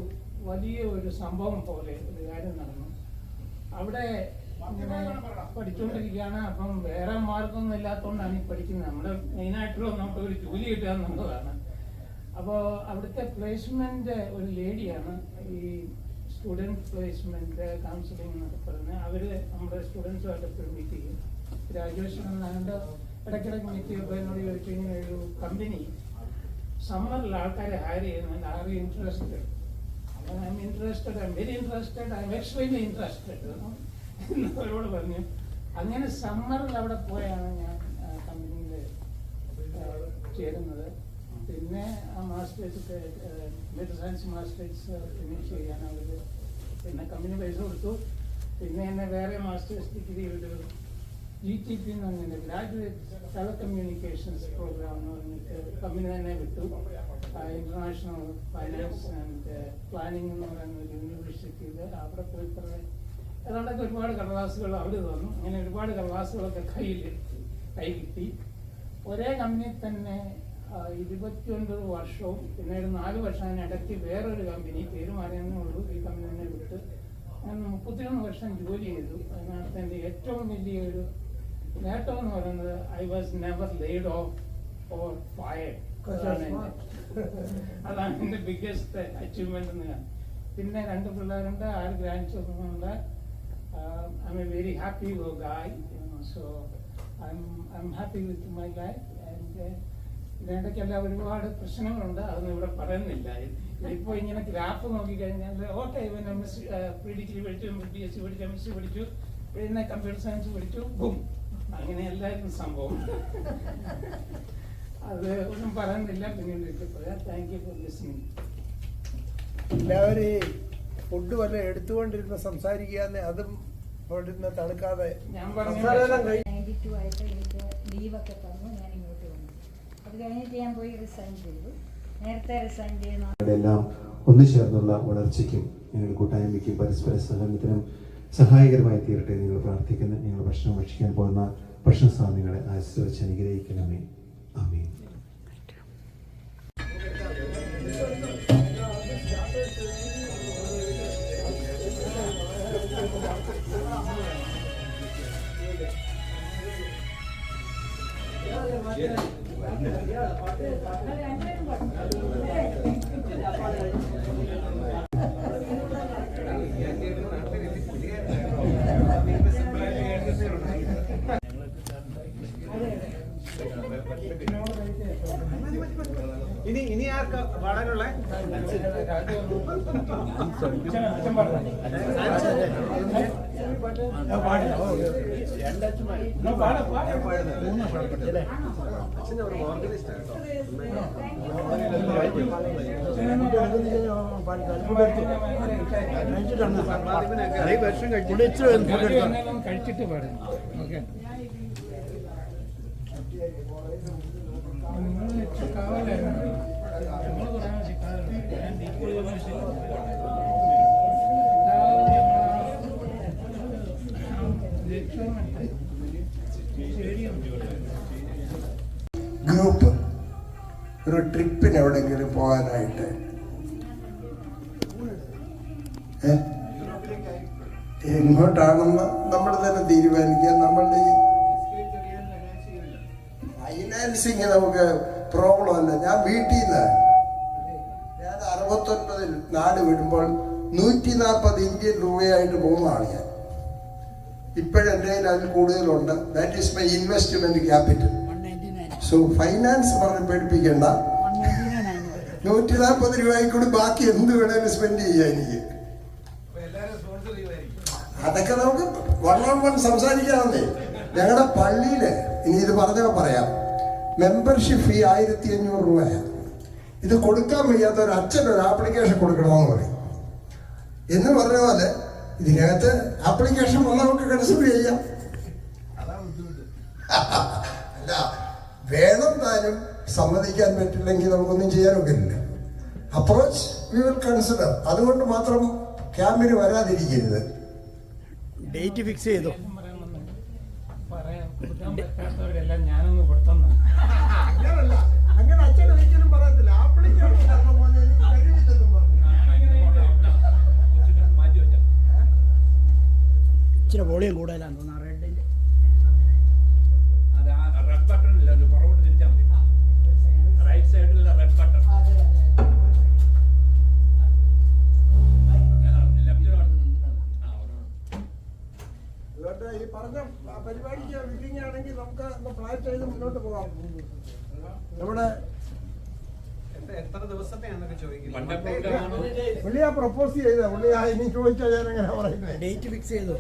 Speaker 1: വലിയ ഒരു സംഭവം പോലെ ഒരു കാര്യം നടന്നു. അവിടെ ഇങ്ങനെ പഠിച്ചുകൊണ്ടിരിക്കുകയാണ്. അപ്പം വേറെ മാർക്കൊന്നും ഇല്ലാത്തതുകൊണ്ടാണ് ഈ പഠിക്കുന്നത്. നമ്മുടെ മെയിനായിട്ടുള്ള നമുക്ക് ഒരു ജോലി കിട്ടുക എന്നുള്ളതാണ്. അപ്പോൾ അവിടുത്തെ പ്ലേസ്മെന്റ് ഒരു ലേഡിയാണ് ഈ സ്റ്റുഡൻറ് പ്ലേസ്മെന്റ് കൗൺസിലിംഗ് എന്നൊക്കെ പറഞ്ഞ് അവര് നമ്മുടെ സ്റ്റുഡൻസുമായിട്ട് എപ്പോഴും മീറ്റ് ചെയ്യും. ഗ്രാജുവേഷൻ എന്നാണ്ട് ഇടയ്ക്കിടയ്ക്ക് മീറ്റ് ചെയ്യുമ്പോൾ എന്നോട് ചോദിച്ചു, ഇങ്ങനെ ഒരു കമ്പനി സമ്മറിൽ ആൾക്കാരെ ഹയർ ചെയ്യുന്നുണ്ട്, ആർ യു ഇൻട്രസ്റ്റഡ്? അപ്പം I'm interested, I'm very interested, I'm extremely interested എന്നവരോട് പറഞ്ഞു. അങ്ങനെ സമ്മറിൽ അവിടെ പോയാണ് ഞാൻ കമ്പനിയിൽ ചേരുന്നത്. പിന്നെ ആ masters computer science masters finish ചെയ്യാൻ അവർ പിന്നെ കമ്പനി പൈസ കൊടുത്തു. പിന്നെ എന്നെ വേറെ മാസ്റ്റേഴ്സ് ഡിഗ്രി ഒരു GTP എന്ന് പറഞ്ഞിട്ട് ഗ്രാജുവേറ്റ് ടെലികമ്മ്യൂണിക്കേഷൻസ് പ്രോഗ്രാം എന്ന് പറഞ്ഞിട്ട് കമ്പനി തന്നെ വിട്ടു. ഇന്റർനാഷണൽ ഫൈനാൻസ് ആൻഡ് പ്ലാനിംഗ് എന്ന് പറയുന്ന ഒരു യൂണിവേഴ്സിറ്റിയിൽ അവിടെ പോയി ഏതാണ്ടൊക്കെ ഒരുപാട് കടലാസുകൾ അവിടെ തന്നു. അങ്ങനെ ഒരുപാട് കടലാസുകളൊക്കെ കൈ കിട്ടി. ഒരേ കമ്പനിയിൽ തന്നെ 29 വർഷവും പിന്നീട് 4 വർഷം ഇടയ്ക്ക് വേറൊരു കമ്പനി പേര് മാറിയെന്നേ ഉള്ളൂ. ഈ കമ്പനി തന്നെ വിട്ട് ഞാൻ 31 വർഷം ജോലി ചെയ്തു. അതിനകത്ത് എൻ്റെ ഏറ്റവും വലിയൊരു നേട്ടം എന്ന് പറയുന്നത് I was never laid of or fired. അതാണ് എൻ്റെ ബിഗ്ഗസ്റ്റ് അച്ചീവ്മെന്റ് എന്ന് ഞാൻ. പിന്നെ 2 പിള്ളേരുണ്ട്, 6 ഗ്രാൻഡ് ചിൽഡ്രൻ ഉണ്ട്. I'm a very happy guy. So I'm happy with my life. And ഇതിനിടയ്ക്കെല്ലാം ഒരുപാട് പ്രശ്നങ്ങളുണ്ട്, അതൊന്നും ഇവിടെ പറയുന്നില്ല. ഇപ്പൊ ഇങ്ങനെ ഗ്രാഫ് നോക്കിക്കഴിഞ്ഞാൽ ഓക്കെ ഇവൻ PhD പഠിച്ചു, BSc പഠിച്ചു, MSc പഠിച്ചു, പിന്നെ കമ്പ്യൂട്ടർ സയൻസ് പഠിച്ചു, ബും, അങ്ങനെയല്ലായിരുന്നു സംഭവം. അത് ഒന്നും പറയുന്നില്ല, പിന്നീട് പറയാം. Thank you for listening.
Speaker 2: എല്ലാവരും ഫുഡ് വല്ല എടുത്തുകൊണ്ടിരുന്ന് സംസാരിക്കാന്ന് അതും അവിടുന്ന് തണുക്കാതെ
Speaker 1: ഞാൻ പറഞ്ഞു
Speaker 8: 92 ആയിട്ട് എനിക്ക് ലീവൊക്കെ തന്നു. ഞാൻ ഇങ്ങോട്ട് വന്നു. അത് കഴിഞ്ഞിട്ട് ഞാൻ പോയി റിസൈൻ ചെയ്തു. നേരത്തെ റിസൈൻ ചെയ്യുന്ന
Speaker 11: എല്ലാം ഒന്നു ചേർന്നുള്ള വളർച്ചയ്ക്കും ഞങ്ങളുടെ കൂട്ടായ്മയ്ക്കും പരസ്പര സഹകരണത്തിനും സഹായകരമായി തീരട്ടെ നിങ്ങൾ പ്രാർത്ഥിക്കുന്നു. നിങ്ങൾ ഭക്ഷണം ഭക്ഷിക്കാൻ പോകുന്ന ഭക്ഷണ സാധനങ്ങളെ ആശ്രയിച്ച് അനുഗ്രഹിക്കണമേ. ആമേൻ.
Speaker 2: ഇനി ആർക്കാ പാടാനുള്ള
Speaker 1: കഴിച്ചിട്ട് പാടും. ഓക്കെ, നിങ്ങൾ കാവലായിരുന്നു. നിങ്ങൾ പറയാൻ സിക്കാറുണ്ട്. ഞാൻ
Speaker 12: ഗ്രൂപ്പ് ഒരു ട്രിപ്പിന് എവിടെയെങ്കിലും പോകാനായിട്ട് എങ്ങോട്ടാണെന്ന് നമ്മൾ തന്നെ തീരുമാനിക്കുക. നമ്മളുടെ ഈ ഫൈനാൻസിങ് നമുക്ക് പ്രോബ്ലം അല്ല. ഞാൻ വീട്ടിൽ നിന്ന് ഞാൻ 69 നാട് വിടുമ്പോൾ 140 ഇന്ത്യൻ രൂപയായിട്ട് പോകുന്നതാണ് ഞാൻ. ഇപ്പോഴെൻ്റെ കയ്യിൽ അതിൽ കൂടുതലുണ്ട്. That is my investment capital. So finance പറഞ്ഞ് പേടിപ്പിക്കേണ്ട. 140 രൂപയിൽ കൂടി ബാക്കി എന്ത് വേണേലും സ്പെൻഡ് ചെയ്യാം എനിക്ക്. അതൊക്കെ നമുക്ക് 1-on-1 സംസാരിക്കാവുന്നേ. ഞങ്ങളുടെ പള്ളിയില് ഇനി ഇത് പറഞ്ഞാൽ പറയാം, മെമ്പർഷിപ്പ് ഫീ 1500 രൂപയാണ്. ഇത് കൊടുക്കാൻ വയ്യാത്ത ഒരു അച്ഛൻ ഒരു ആപ്ലിക്കേഷൻ കൊടുക്കണമെന്ന് പറയും. എന്ന് പറഞ്ഞ പോലെ ഇതിനകത്ത് ആപ്ലിക്കേഷൻ വന്നവർക്ക് കൺസിഡർ ചെയ്യാം. അല്ല, വേണം താനും സമ്മതിക്കാൻ പറ്റില്ലെങ്കിൽ നമുക്കൊന്നും ചെയ്യാനൊക്കില്ല. Approach we will consider. അതുകൊണ്ട് മാത്രം ക്യാമ്പിന് വരാതിരിക്കരുത്.
Speaker 2: ഡേറ്റ് ഫിക്സ് ചെയ്തു.
Speaker 1: പറയാൻ കൊടുക്കാൻ പറ്റാത്തവരെല്ലാം ഞാനൊന്ന് കൊടുത്തു.
Speaker 2: അങ്ങനെ അച്ഛൻ ഒരിക്കലും പറയത്തില്ല. ആപ്ലിക്കേഷൻ
Speaker 13: ഇച്ചിരി വോളിയം കൂടുതലാന്ന് തോന്നുന്നു ആ റെഡിൻ്റെ.
Speaker 5: അത് ആ റെഡ് ബട്ടൺ ഇല്ല, ഒരു പുറകോട്ട് തിരിച്ചാൽ മതി. റൈറ്റ് സൈഡിലുള്ള റെഡ് ബട്ടൺ.
Speaker 12: അതുകൊണ്ട് ഈ പറഞ്ഞ പരിപാടിക്ക് വില്ലിങ് ആണെങ്കിൽ നമുക്ക് പ്ലാൻ ചെയ്ത് മുന്നോട്ട് പോകാം. നമ്മുടെ
Speaker 2: എത്ര ദിവസത്തെയാണെന്നൊക്കെ
Speaker 5: ചോദിക്കുന്നത്.
Speaker 12: പുള്ളിയാ പ്രപ്പോസ് ചെയ്ത പുള്ളിയാ ഇനി ചോദിച്ചാൽ ഞാൻ എങ്ങനെ പറയുന്നത്.
Speaker 13: ഡേറ്റ് ഫിക്സ് ചെയ്തു.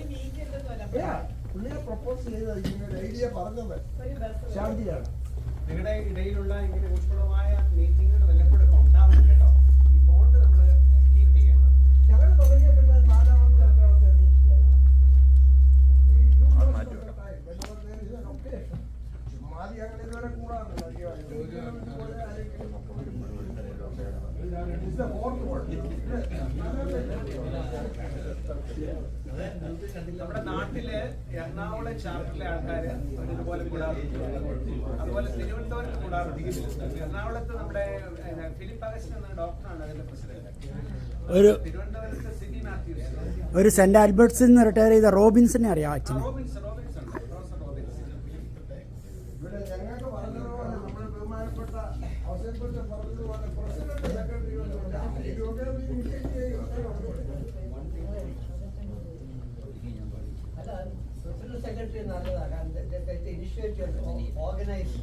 Speaker 12: പുള്ളിയെ പ്രപ്പോസ് ചെയ്ത ഇങ്ങനെ ഐഡിയ പറഞ്ഞത് ശാന്തിയാണ്.
Speaker 2: നിങ്ങളുടെ ഇടയിലുള്ള ഇങ്ങനെ ഊഷ്മളമായ മീറ്റിങ്ങുകൾ വല്ലപ്പോഴൊക്കെ ഉണ്ടാവണം കേട്ടോ. ഈ ബോണ്ട് നമ്മൾ കീപ്പ് ചെയ്യണം.
Speaker 12: ഞങ്ങൾ തുടങ്ങിയ പിന്നെ 4ാമത്തെ മീറ്റിംഗ് ചുമ്മാതി ഞങ്ങൾ ഇതുവരെ കൂടാറുണ്ട്.
Speaker 2: നമ്മുടെ നാട്ടില് എറണാകുളം ചാപ്റ്ററിലെ ആൾക്കാർ ഇതുപോലെ കൂടാറുണ്ട്. അതുപോലെ തിരുവനന്തപുരത്ത് കൂടാറുണ്ട്. എറണാകുളത്ത് നമ്മുടെ ഫിലിപ്പ് അഗസ്റ്റിൻ എന്ന ഡോക്ടറാണ് അതിന്റെ പ്രസിഡന്റ്. തിരുവനന്തപുരത്ത് സിറ്റി മാത്യൂസ്,
Speaker 13: ഒരു സെന്റ് ആൽബർട്ട്സിൽ നിന്ന് റിട്ടയർ ചെയ്ത റോബിൻസിനെ അറിയാം അച്ഛന്.
Speaker 2: റോബിൻസ് ഉണ്ട്, പ്രൊഫസർ റോബിൻസ്.
Speaker 12: ഇവിടെ ഞങ്ങൾക്ക് പറഞ്ഞതുപോലെ നമ്മുടെ ബഹുമാനപ്പെട്ട അവസരപ്പെട്ട പറഞ്ഞതുപോലെ പ്രസിഡന്റ് സെക്രട്ടറി
Speaker 9: സെക്രട്ടറി നല്ലതാണ്. ഓർഗനൈസ്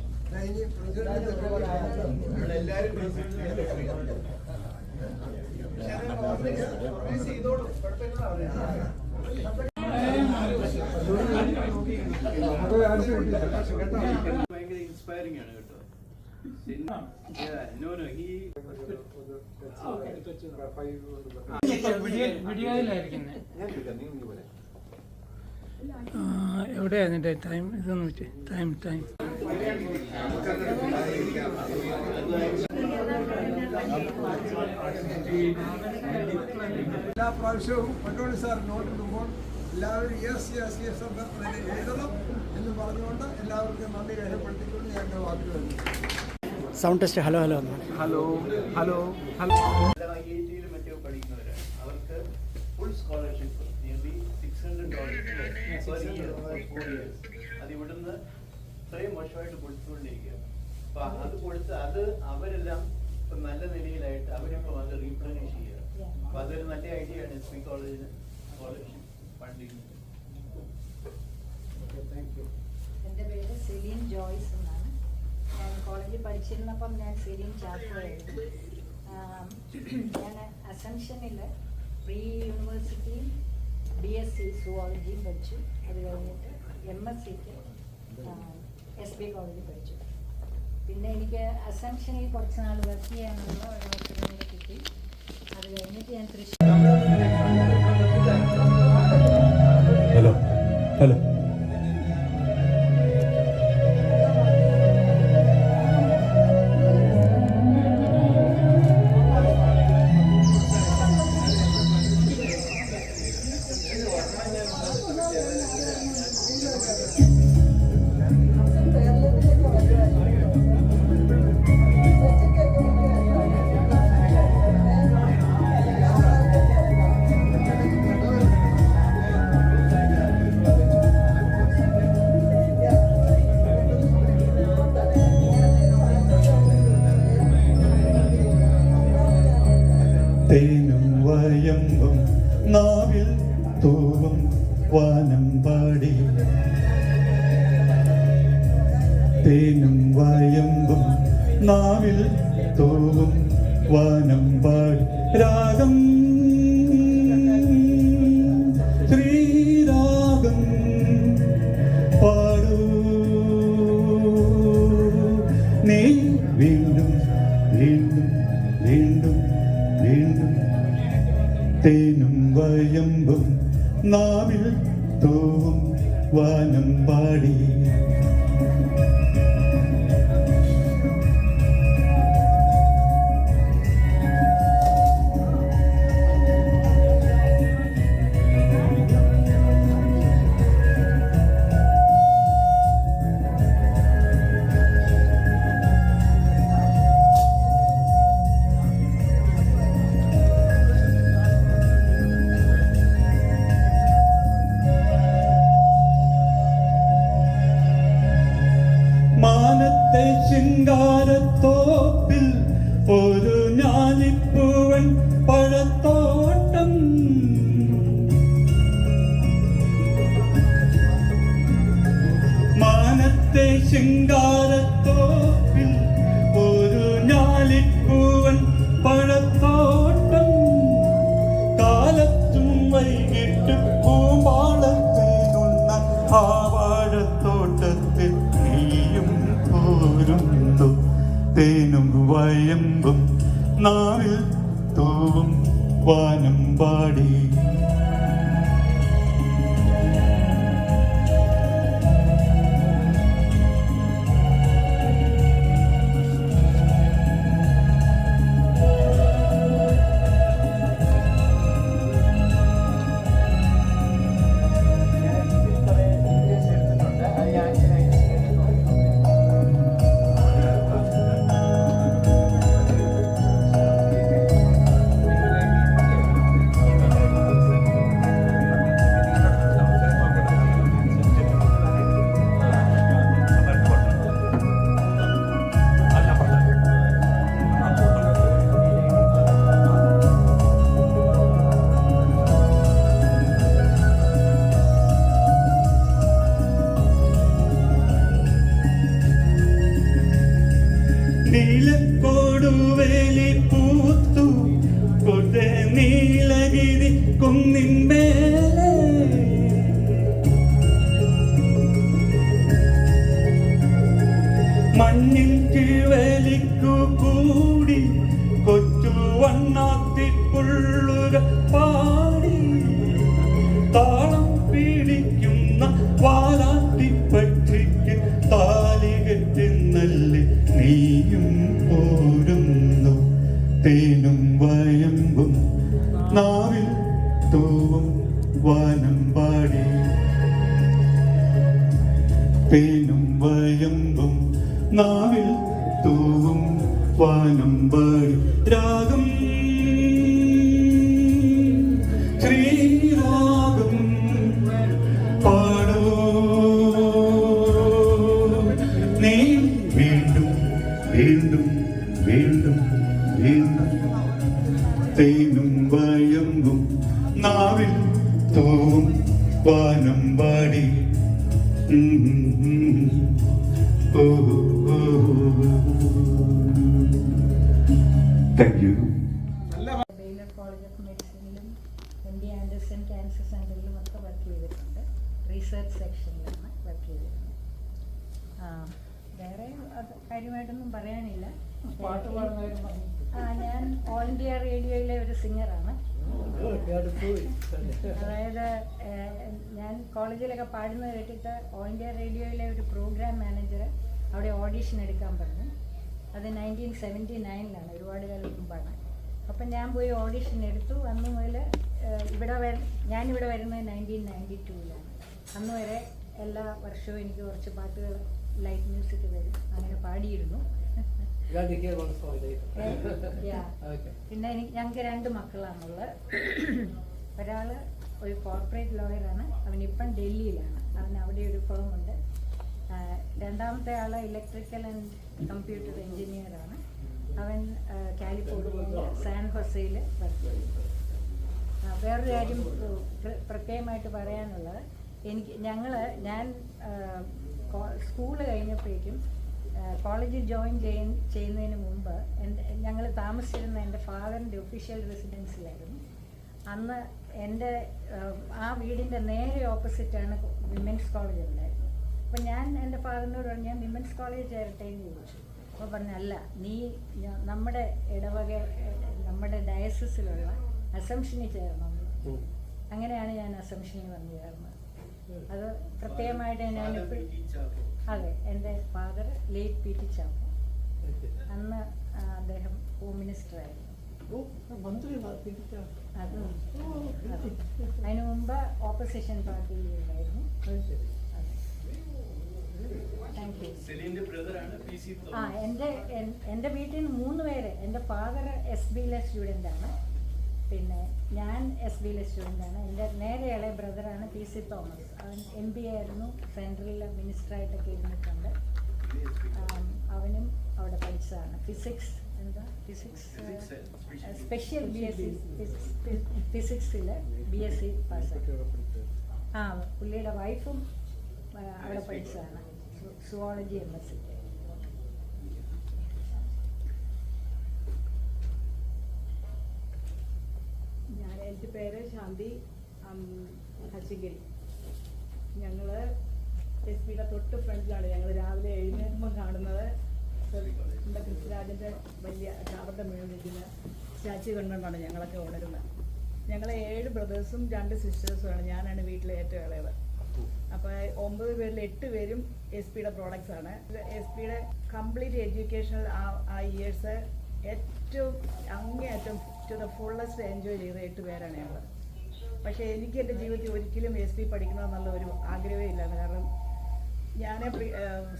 Speaker 2: ചെയ്തോളൂ, കുഴപ്പമില്ല.
Speaker 3: ഭയങ്കര ഇൻസ്പയറിംഗ് ആണ് കേട്ടോ.
Speaker 1: വീഡിയോയിലായിരിക്കുന്നേ. എവിടെയാ അതിന്റെ ടൈം? ഇതൊന്ന് വെച്ച് ടൈം
Speaker 12: എല്ലാ പ്രാവശ്യവും പട്ടോളി സാർ നോട്ടിടുമ്പോൾ എല്ലാവരും യെസ് എന്ന് എഴുതണം എന്ന് പറഞ്ഞുകൊണ്ട് എല്ലാവർക്കും നന്ദി രേഖപ്പെടുത്തിക്കൊണ്ട് ഞാൻ എൻ്റെ വാക്കുകൾ
Speaker 13: sound test. Hello hello
Speaker 3: hello hello hello IIT മറ്റോ പഠിക്കുന്നവരാണ്. അവർക്ക് full scholarship nearly $600 per year for 4 years. അത് ഇവിടുന്ന് ഇത്രയും വർഷമായിട്ട് കൊടുത്തുകൊണ്ടിരിക്കുകയാണ്. അപ്പൊ അത് കൊടുത്ത് അത് അവരെല്ലാം ഇപ്പൊ നല്ല നിലയിലായിട്ട് അവരിപ്പം അത് റീപ്ലനിഷ് ചെയ്യുക. അപ്പൊ അതൊരു നല്ല ഐഡിയ ആണ് SP കോളേജിന് സ്കോളർഷിപ്പ് ഫണ്ടിങ്.
Speaker 8: എൻ്റെ പേര് സെലീൻ ജോയ്സ് എന്നാണ്. ഞാൻ കോളേജിൽ പഠിച്ചിരുന്നപ്പം ഞാൻ സെലീൻ ചാക്കോയായിരുന്നു. ഞാൻ അസംഷനിൽ പ്രീ യൂണിവേഴ്സിറ്റിയും BSc സുവോളജിയും പഠിച്ചു. അത് കഴിഞ്ഞിട്ട് MScക്ക് SP കോളേജിൽ പഠിച്ചു. പിന്നെ എനിക്ക് അസംഷനിൽ കുറച്ച് നാൾ വർക്ക് ചെയ്യാനുള്ള ഒരു ഓപ്പർച്യൂണിറ്റി കിട്ടി. അത് കഴിഞ്ഞിട്ട് ഞാൻ തൃശ്ശൂർ
Speaker 11: ഹലോ ഹലോ തേനും വയമ്പും നാവിൽ തൂവും വാനമ്പാടി. തേനും വയമ്പും നാവിൽ തൂവും വാനമ്പാടി. രാഗം ശ്രീരാഗം പാടൂ നീ വീണ്ടും വീണ്ടും വീണ്ടും വീണ്ടും. തേനും വയമ്പും നാവിൽ തൂവും വാനമ്പാടി.
Speaker 14: ചിങ്കാരത്തോപ്പിൽ ഒരു ഞാലിപ്പൂവൻ പഴത്തോട്ടം കാലത്തും വൈകിട്ട് പൂമ്പാളത്തേനുണ്ണ ആ വാഴത്തോട്ടത്തിൽ നീയും പോരുന്നു തേനും വയമ്പും നാവിൽ തൂവും വാനം പാടി നീലക്കോടുവേലി പൂത്തു കൊണ്ടേ നീലഗിരി കുന്നിന്മേലെ മണ്ണിൻ കീഴ്വേലിക്കു കൂടി കൊച്ചു വണ്ണാത്തിപ്പുള്ളുക പാടി താളം പിടിക്കുന്ന വാലാട്ടിപ്പക്ഷിക്ക് താലികെട്ടുന്നല്ലേ നീയും പോരുന്നു തേനും വയമ്പും നാവിൽ തൂവും വാനം പാടി തേനും വയമ്പും നാവിൽ തൂവും വാനം പാടി രാഗം ശ്രീരാഗം പാടോ നീ വീണ്ടും വീണ്ടും വീണ്ടും വീണ്ടും തേനും വയമ്പും നാവിൽ തൂവും വാനം പാടി thank you.
Speaker 8: Baylor college of മെഡിസിനിലും MD ആൻഡേഴ്സൺ ക്യാൻസർ സെൻ്ററിലും ഒക്കെ വർക്ക് ചെയ്തിട്ടുണ്ട്. റിസർച്ച് സെക്ഷനിലാണ് വർക്ക് ചെയ്തിരുന്നത്. വേറെ കാര്യമായിട്ടൊന്നും പറയാനില്ല. ഞാൻ ഓൾ ഇന്ത്യ റേഡിയോയിലെ ഒരു സിംഗറാണ്. അതായത് ഞാൻ കോളേജിലൊക്കെ പാടുന്നത് കേട്ടിട്ട് ഓൾ ഇന്ത്യ റേഡിയോയിലെ ഒരു പ്രോഗ്രാം മാനേജർ അവിടെ ഓഡീഷൻ എടുക്കാൻ പറഞ്ഞു. അത് 1979 ഒരുപാട് കാലം മുമ്പാണ്. അപ്പം ഞാൻ പോയി ഓഡീഷൻ എടുത്തു. അന്ന് മുതൽ ഞാനിവിടെ വരുന്നത് 1992 അന്ന് വരെ എല്ലാ വർഷവും എനിക്ക് കുറച്ച് പാട്ടുകൾ ലൈറ്റ് മ്യൂസിക് തരും. അങ്ങനെ പാടിയിരുന്നു. പിന്നെ ഞങ്ങൾക്ക് 2 മക്കളാണുള്ളത്. ഒരാൾ ഒരു കോർപ്പറേറ്റ് ലോയറാണ്. അവനിപ്പം ഡൽഹിയിലാണ്. അവൻ അവിടെ ഒരു ഫേമുണ്ട്. രണ്ടാമത്തെ ആൾ ഇലക്ട്രിക്കൽ ആൻഡ് കമ്പ്യൂട്ടർ എഞ്ചിനീയറാണ്. അവൻ കാലിഫോർണിയയിൽ സാൻ ഹൊസയിൽ വർക്ക് ചെയ്യും. വേറൊരു കാര്യം പ്രത്യേകമായിട്ട് പറയാനുള്ളത്, ഞാൻ സ്കൂള് കഴിഞ്ഞപ്പോഴേക്കും കോളേജിൽ ജോയിൻ ചെയ്യുന്നതിന് മുമ്പ് ഞങ്ങൾ താമസിച്ചിരുന്ന എൻ്റെ ഫാദറിൻ്റെ ഒഫീഷ്യൽ റെസിഡൻസിലായിരുന്നു. അന്ന് ആ വീടിൻ്റെ നേരെ ഓപ്പോസിറ്റാണ് വിമൻസ് കോളേജ് ഉണ്ടായിരുന്നത്. അപ്പോൾ ഞാൻ എൻ്റെ ഫാദറിനോട് പറഞ്ഞു, ഞാൻ വിമൻസ് കോളേജ് ചേരട്ടെ എന്ന് ചോദിച്ചു. അപ്പോൾ പറഞ്ഞല്ല, നീ നമ്മുടെ നമ്മുടെ ഡയസിസിലുള്ള അസംഷനിൽ ചേരണം. അങ്ങനെയാണ് ഞാൻ അസംഷനിൽ വന്നു ചേർന്നത്. അത് പ്രത്യേകമായിട്ട് ഞാൻ അതെ, എൻ്റെ father late P T Chacko. അന്ന് അദ്ദേഹം ഹോം മിനിസ്റ്ററായിരുന്നു. അതിനു മുമ്പ് ഓപ്പോസിഷൻ പാർട്ടിയിലുണ്ടായിരുന്നു. Thank you. എൻ്റെ വീട്ടിൽ നിന്ന് 3 പേര്. എൻ്റെ ഫാദർ SBയിലെ സ്റ്റുഡൻ്റാണ്. പിന്നെ ഞാൻ SBയിലെ സ്റ്റുഡൻ്റാണ്. എൻ്റെ നേരെ ഇളയ ബ്രദറാണ് PC തോമസ്. അവൻ MBA ആയിരുന്നു. സെൻട്രലിൽ മിനിസ്റ്ററായിട്ടൊക്കെ ഇരുന്നിട്ടുണ്ട്. അവനും അവിടെ പഠിച്ചതാണ്. സ്പെഷ്യൽ BSc ഫിസിക്സിൽ BSc പാസ്സായി. പുള്ളിയുടെ വൈഫും അവിടെ പഠിച്ചതാണ്. Zoology MSc.
Speaker 9: എൻ്റെ പേര് ശാന്തി ഹച്ചിഗിരി. ഞങ്ങൾ SPയുടെ തൊട്ട് ഫ്രണ്ടിലാണ്. ഞങ്ങൾ രാവിലെ എഴുന്നേൽക്കുമ്പോൾ കാണുന്നത് നമ്മുടെ കൃഷിരാജൻ്റെ വലിയ അവരുടെ മേളിരിക്കുന്ന സ്റ്റാച്യു കണ്ടുകൊണ്ടാണ് ഞങ്ങളൊക്കെ ഉണരുന്നത്. ഞങ്ങൾ 7 ബ്രദേഴ്സും 2 സിസ്റ്റേഴ്സുമാണ്. ഞാനാണ് വീട്ടിലെ ഏറ്റവും ഇളയത്. അപ്പോൾ 9 പേരിൽ 8 പേരും SPയുടെ പ്രോഡക്റ്റ്സ് ആണ്. SPയുടെ കംപ്ലീറ്റ് എഡ്യൂക്കേഷണൽ ആ ഇയേഴ്സ് ഏറ്റവും അങ്ങേയറ്റം ടു ദ ഫുള്ളസ്റ്റ് എൻജോയ് ചെയ്ത 8 പേരാണ് ഞങ്ങൾ. പക്ഷേ എനിക്ക് എൻ്റെ ജീവിതത്തിൽ ഒരിക്കലും SP പഠിക്കണമെന്നുള്ള ഒരു ആഗ്രഹമേ ഇല്ലായിരുന്നു. കാരണം ഞാൻ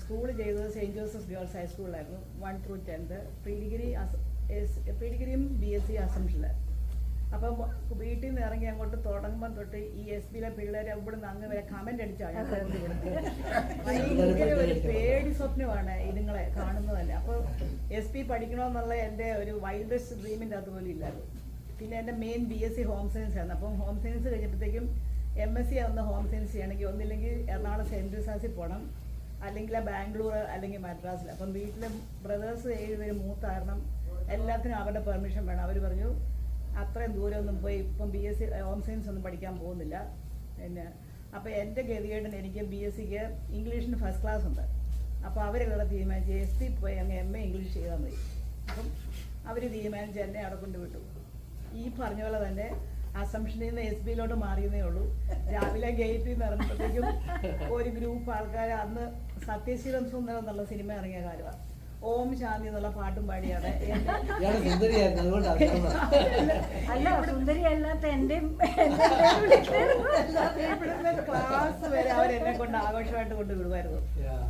Speaker 9: സ്കൂൾ ചെയ്തത് സെയിൻറ്റ് ജോസഫ് ഗേൾസ് ഹൈസ്കൂളിലായിരുന്നു 1 through 10th. പ്രീ ഡിഗ്രിയും BSc അസംഷനിൽ. അപ്പം വീട്ടിൽ നിന്ന് ഇറങ്ങി അങ്ങോട്ട് തുടങ്ങുമ്പം തൊട്ട് ഈ SPയിലെ പിള്ളേരെ ഇവിടുന്ന് അങ്ങ് വരെ കമൻ്റ് അടിച്ചാണ് ഞാൻ ഭയങ്കര ഒരു പേടി സ്വപ്നമാണ് ഇതുങ്ങളെ കാണുന്നത് തന്നെ. അപ്പോൾ SP പഠിക്കണമെന്നുള്ള എൻ്റെ ഒരു വൈൽഡസ്റ്റ് ഡ്രീമിൻ്റെ അതുപോലെ ഇല്ലായിരുന്നു. പിന്നെ എൻ്റെ മെയിൻ BSc ഹോം സയൻസ് ആണ്. അപ്പം ഹോം സയൻസ് കഴിഞ്ഞപ്പോഴത്തേക്കും MSc ആവുന്ന ഹോം സയൻസ് ചെയ്യണമെങ്കിൽ ഒന്നില്ലെങ്കിൽ എറണാകുളം സെൻറ്റ് ജോസഫിൽ പോകണം, അല്ലെങ്കിൽ ബാംഗ്ലൂർ, അല്ലെങ്കിൽ മദ്രാസിൽ. അപ്പം വീട്ടിലെ ബ്രദേഴ്സ് 7 പേര് മൂത്ത കാരണം എല്ലാത്തിനും അവരുടെ പെർമിഷൻ വേണം. അവർ പറഞ്ഞു അത്രയും ദൂരമൊന്നും പോയി ഇപ്പം BSc ഹോം സയൻസ് ഒന്നും പഠിക്കാൻ പോകുന്നില്ല. പിന്നെ അപ്പോൾ എൻ്റെ ഗതികേടിന് എനിക്ക് BScക്ക് ഇംഗ്ലീഷിന് ഫസ്റ്റ് ക്ലാസ് ഉണ്ട്. അപ്പോൾ അവരെല്ലാം തീരുമാനിച്ച് SP പോയി അങ്ങ് MA ഇംഗ്ലീഷ് ചെയ്താൽ മതി. അപ്പം അവർ തീരുമാനിച്ച് എന്നെ അവിടെ കൊണ്ടുവിട്ടു. ഈ പറഞ്ഞ പോലെ തന്നെ അസംഷനിൽ നിന്ന് SPയിലോട്ട് മാറിയതേ ഉള്ളൂ. രാവിലെ ഗേറ്റിൽ നിന്ന് ഇറങ്ങുമ്പോഴത്തേക്കും ഒരു ഗ്രൂപ്പ് ആൾക്കാർ, അന്ന് സത്യശീലം സുന്ദരം എന്നുള്ള സിനിമ ഇറങ്ങിയ കാലമാണ്, ഓം ശാന്തി എന്നുള്ള പാട്ടും പാടിയാണ്.
Speaker 8: അല്ല, സുന്ദരി അല്ലാത്ത എൻ്റെ
Speaker 9: ക്ലാസ് വരെ അവരെന്നെ കൊണ്ട് ആഘോഷമായിട്ട് കൊണ്ട് വിടുമായിരുന്നു.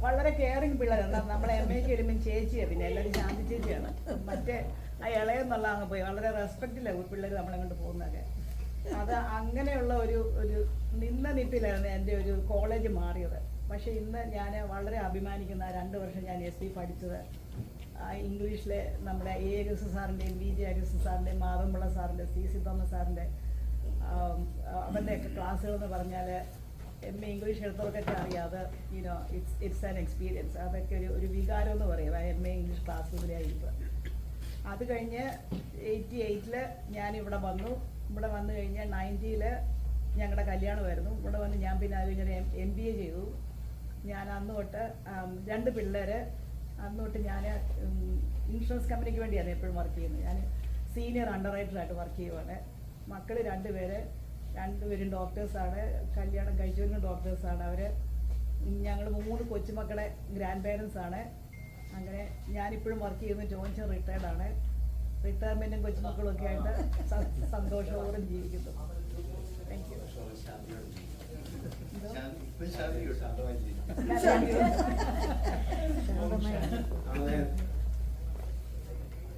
Speaker 9: വളരെ കെയറിങ് പിള്ളേരാണ്. നമ്മളെ MAക്ക് വരുമ്പം ചേച്ചിയാണ്, പിന്നെ എല്ലാവരും ശാന്തി ചേച്ചിയാണ്. മറ്റേ ആ ഇളയെന്നുള്ള അങ്ങ് പോയി വളരെ റെസ്പെക്റ്റില്ല പിള്ളേർ നമ്മളെ കൊണ്ട് പോകുന്നതൊക്കെ. അത് അങ്ങനെയുള്ള ഒരു നിപ്പിലായിരുന്നു എൻ്റെ ഒരു കോളേജ് മാറിയത്. പക്ഷേ ഇന്ന് ഞാൻ വളരെ അഭിമാനിക്കുന്ന 2 വർഷം ഞാൻ SP പഠിച്ചത് ഇംഗ്ലീഷിലെ നമ്മുടെ A. അഗസ്റ്റിൻ സാറിൻ്റെയും VJ അഗസ്റ്റിൻ സാറിൻ്റെയും മാധവൻപിള്ള സാറിൻ്റെ CC തോമസ് സാറിൻ്റെ അവരുടെയൊക്കെ ക്ലാസ്സുകൾ എന്ന് പറഞ്ഞാൽ MA ഇംഗ്ലീഷ് എടുത്തവർക്കൊക്കെ അറിയാതെ ഇറ്റ്സ് ആൻ എക്സ്പീരിയൻസ്. അതൊക്കെ ഒരു വികാരം എന്ന് പറയുക MA ഇംഗ്ലീഷ് ക്ലാസ്സുകളിലായിരിക്കും. അത് കഴിഞ്ഞ് 88-ൽ ഞാനിവിടെ വന്നു. ഇവിടെ വന്നു കഴിഞ്ഞ് 90-ൽ ഞങ്ങളുടെ കല്യാണമായിരുന്നു. ഇവിടെ വന്ന് ഞാൻ പിന്നെ അത് കഴിഞ്ഞൊരു MBA ചെയ്തു. ഞാൻ അന്ന് തൊട്ട് 2 പിള്ളേർ, അന്ന് തൊട്ട് ഞാൻ ഇൻഷുറൻസ് കമ്പനിക്ക് വേണ്ടിയാണ് എപ്പോഴും വർക്ക് ചെയ്യുന്നത്. ഞാൻ സീനിയർ അണ്ടർ റൈറ്ററായിട്ട് വർക്ക് ചെയ്യുവാണ്. മക്കൾ 2 പേര്, 2 പേരും ഡോക്ടേഴ്സാണ്. കല്യാണം കഴിച്ചവരും ഡോക്ടേഴ്സാണ്. അവർ ഞങ്ങൾ 3 കൊച്ചുമക്കളെ ഗ്രാൻഡ് പേരൻസാണ്. അങ്ങനെ ഞാനിപ്പോഴും വർക്ക് ചെയ്യുന്ന ജോയിൻസ് റിട്ടയർഡാണ്. റിട്ടയർമെൻറ്റും കൊച്ചുമക്കളും ഒക്കെ ആയിട്ട് സന്തോഷപൂർവ്വം ജീവിക്കുന്നു. Thank you.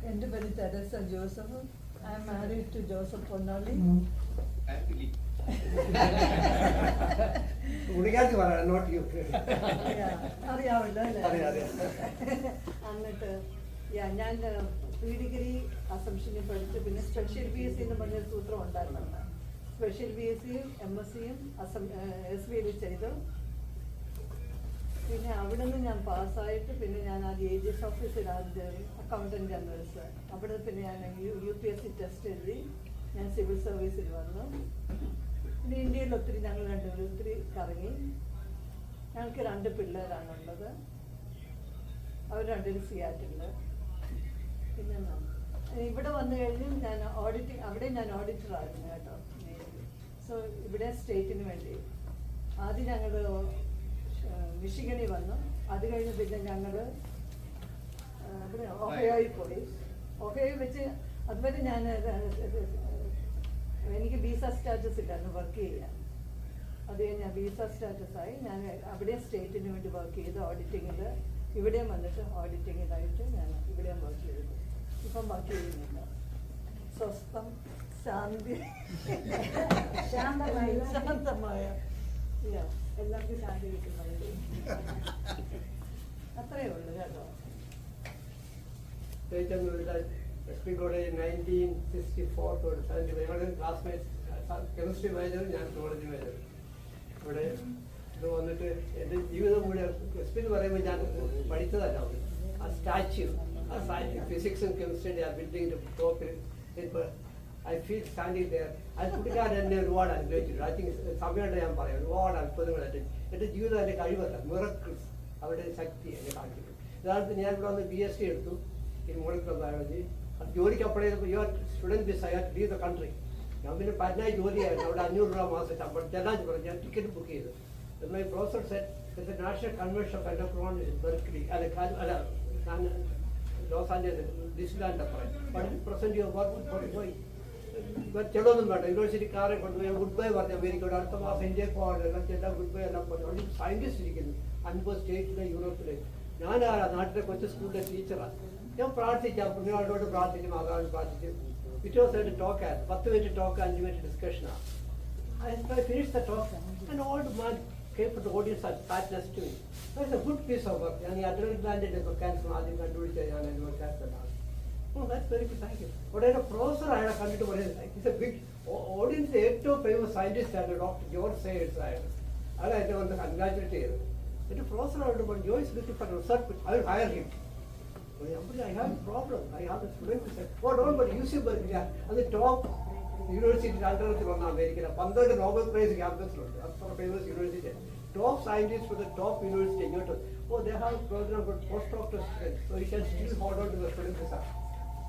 Speaker 10: എൻ്റെ പേര് Teresa Joseph. I am married to Joseph Ponnali. അറിയാമല്ലോ അല്ലേ? എന്നിട്ട് ഞാൻ പ്രീ ഡിഗ്രി അസംഷനിൽ പഠിച്ചു. പിന്നെ സ്പെഷ്യൽ BSc എന്ന് പറഞ്ഞൊരു സൂത്രം ഉണ്ടായിരുന്നു. സ്പെഷ്യൽ BScയും MScയും SBയിൽ ചെയ്തു. പിന്നെ അവിടെ നിന്ന് ഞാൻ പാസ്സായിട്ട് പിന്നെ ഞാൻ ആദ്യം AGS ഓഫീസിൽ ആദ്യം അക്കൗണ്ടൻറ്റ് ജനറൽസ്. അവിടെ പിന്നെ ഞാൻ UPSC ടെസ്റ്റ് എഴുതി. ഞാൻ സിവിൽ സർവീസിൽ വന്നു. പിന്നെ ഇന്ത്യയിൽ ഒത്തിരി ഞങ്ങൾ 2 പേരും ഒത്തിരി കറങ്ങി. ഞങ്ങൾക്ക് 2 പിള്ളേരാണുള്ളത്. അവർ 2 പേരും സിയാറ്റിൽ. പിന്നെ ഇവിടെ വന്നു കഴിഞ്ഞ് ഞാൻ അവിടെ ഞാൻ ഓഡിറ്ററായിരുന്നു കേട്ടോ. സോ ഇവിടെ സ്റ്റേറ്റിന് വേണ്ടി ആദ്യം ഞങ്ങൾ മിഷിഗണിൽ വന്നു. അത് കഴിഞ്ഞ് പിന്നെ ഞങ്ങൾ ഇവിടെ ഒഹയോയിൽ പോയി. ഒഹയോയിൽ വെച്ച് അതുവരെ ഞാൻ എനിക്ക് വിസ സ്റ്റാറ്റസ് ഇല്ലായിരുന്നു വർക്ക് ചെയ്യാൻ. അത് കഴിഞ്ഞ് വിസ സ്റ്റാറ്റസായി ഞാൻ അവിടെ സ്റ്റേറ്റിന് വേണ്ടി വർക്ക് ചെയ്ത് ഓഡിറ്റിങ്ങിൽ. ഇവിടെയും വന്നിട്ട് ഓഡിറ്റിങ്ങിലായിട്ട് ഞാൻ ഇവിടെയും വർക്ക് ചെയ്തു. ഇപ്പം വർക്ക് ചെയ്യുന്നില്ല. സ്വസ്ഥം, ശാന്തി, ശാന്തമായ എല്ലാവർക്കും ശാന്തി കിട്ടുന്നത്. അത്രയേ ഉള്ളൂ കേട്ടോ.
Speaker 2: SP കോളേജ് 1964 ഞങ്ങൾ ക്ലാസ്മേറ്റ്സ്. കെമിസ്ട്രി മേജർ, ഞാൻ സുവോളജി മേജർ. ഇവിടെ
Speaker 15: ഇത് വന്നിട്ട് എൻ്റെ ജീവിതം മുഴുവൻ എസ് പി എന്ന് പറയുമ്പോൾ ഞാൻ പഠിച്ചതല്ല അത്. ആ സ്റ്റാച്യു ഫിസിക്സും കെമിസ്ട്രിയുടെ ആ ബിൽഡിങ്ങിൻ്റെ ടോപ്പിൽ ഐ ഫീൽ സ്റ്റാൻഡിങ് ദയർ. അത് പുള്ളിക്കാരൻ എന്നെ ഒരുപാട് അനുഗ്രഹിച്ചിട്ടുണ്ട്. ഐ തിങ്ക് സമയമുണ്ട് ഞാൻ പറയാം. ഒരുപാട് അത്ഭുതങ്ങളായിട്ട് എൻ്റെ ജീവിതം എൻ്റെ കഴിവല്ല, മിറക്കിൾസ് അവരുടെ ശക്തി എന്നെ കാണിച്ചിട്ടുണ്ട്. ഉദാഹരണത്തിന് ഞാൻ ഇവിടെ വന്ന് BSc എടുത്തു ഇൻ മോളിക്കുലർ ബയോളജി. അത് ജോലിക്ക് അപ്ലൈ ചെയ്തപ്പോൾ your student visa I have to leave the country. ഞാൻ പിന്നെ പതിനായി ജോലിയായിരുന്നു. അവിടെ 500 രൂപ മാസം ശമ്പളം ചെല്ലാൻ പറഞ്ഞു. ഞാൻ ടിക്കറ്റ് ബുക്ക് ചെയ്തു. My professor set the national convention of endocrinologist Berkeley അല്ല ലോസ് ആഞ്ചലസ് ഡിസ്ലാൻഡ് പറയും പ്രസന്റ് യുവർ വർക്ക്. ചെലവൊന്നും വേണ്ട. യൂണിവേഴ്സിറ്റിക്കാരെ കൊണ്ടുപോയി ഗുഡ് ബൈ പറഞ്ഞു. അമേരിക്കയുടെ അടുത്ത മാസം ഇന്ത്യക്ക് പോകാൻ എല്ലാം ചെല്ലാം ഗുഡ് ബൈ എല്ലാം പറഞ്ഞു. അവിടെ സയൻറ്റിസ്റ്റ് ഇരിക്കുന്നു 50 സ്റ്റേറ്റിലെ യൂറോപ്പിലെ. ഞാനാണ് നാട്ടിലെ കൊച്ചു സ്കൂളിലെ ടീച്ചറാണ്. ഞാൻ പ്രാർത്ഥിക്കാം, പുണ്യാളോട് പ്രാർത്ഥിച്ചു, മാതാവിന് പ്രാർത്ഥിച്ചു. It was a talk, 10 minute talk, 5 minute discussion. I finished the talk, an old man came from the audience and sat next to me. That's a good piece of work. And the adrenal gland is a cancer, I think I do it, and I cancer. Oh, that's very good, thank you. But as a professor, I had come to one. It's a big audience, the famous scientist and Dr. George Sayers. I want to congratulate you. But a professor, I would have Joyce looking for research, I will hire him. I have a problem. I have a student who said, oh, don't worry, UC Berkeley, at the top university in America, 12 Nobel Prize campus, that's for a famous university. Top scientists for the top university. Oh, they have a program for postdoctoral students, so you can still hold on to the student visa.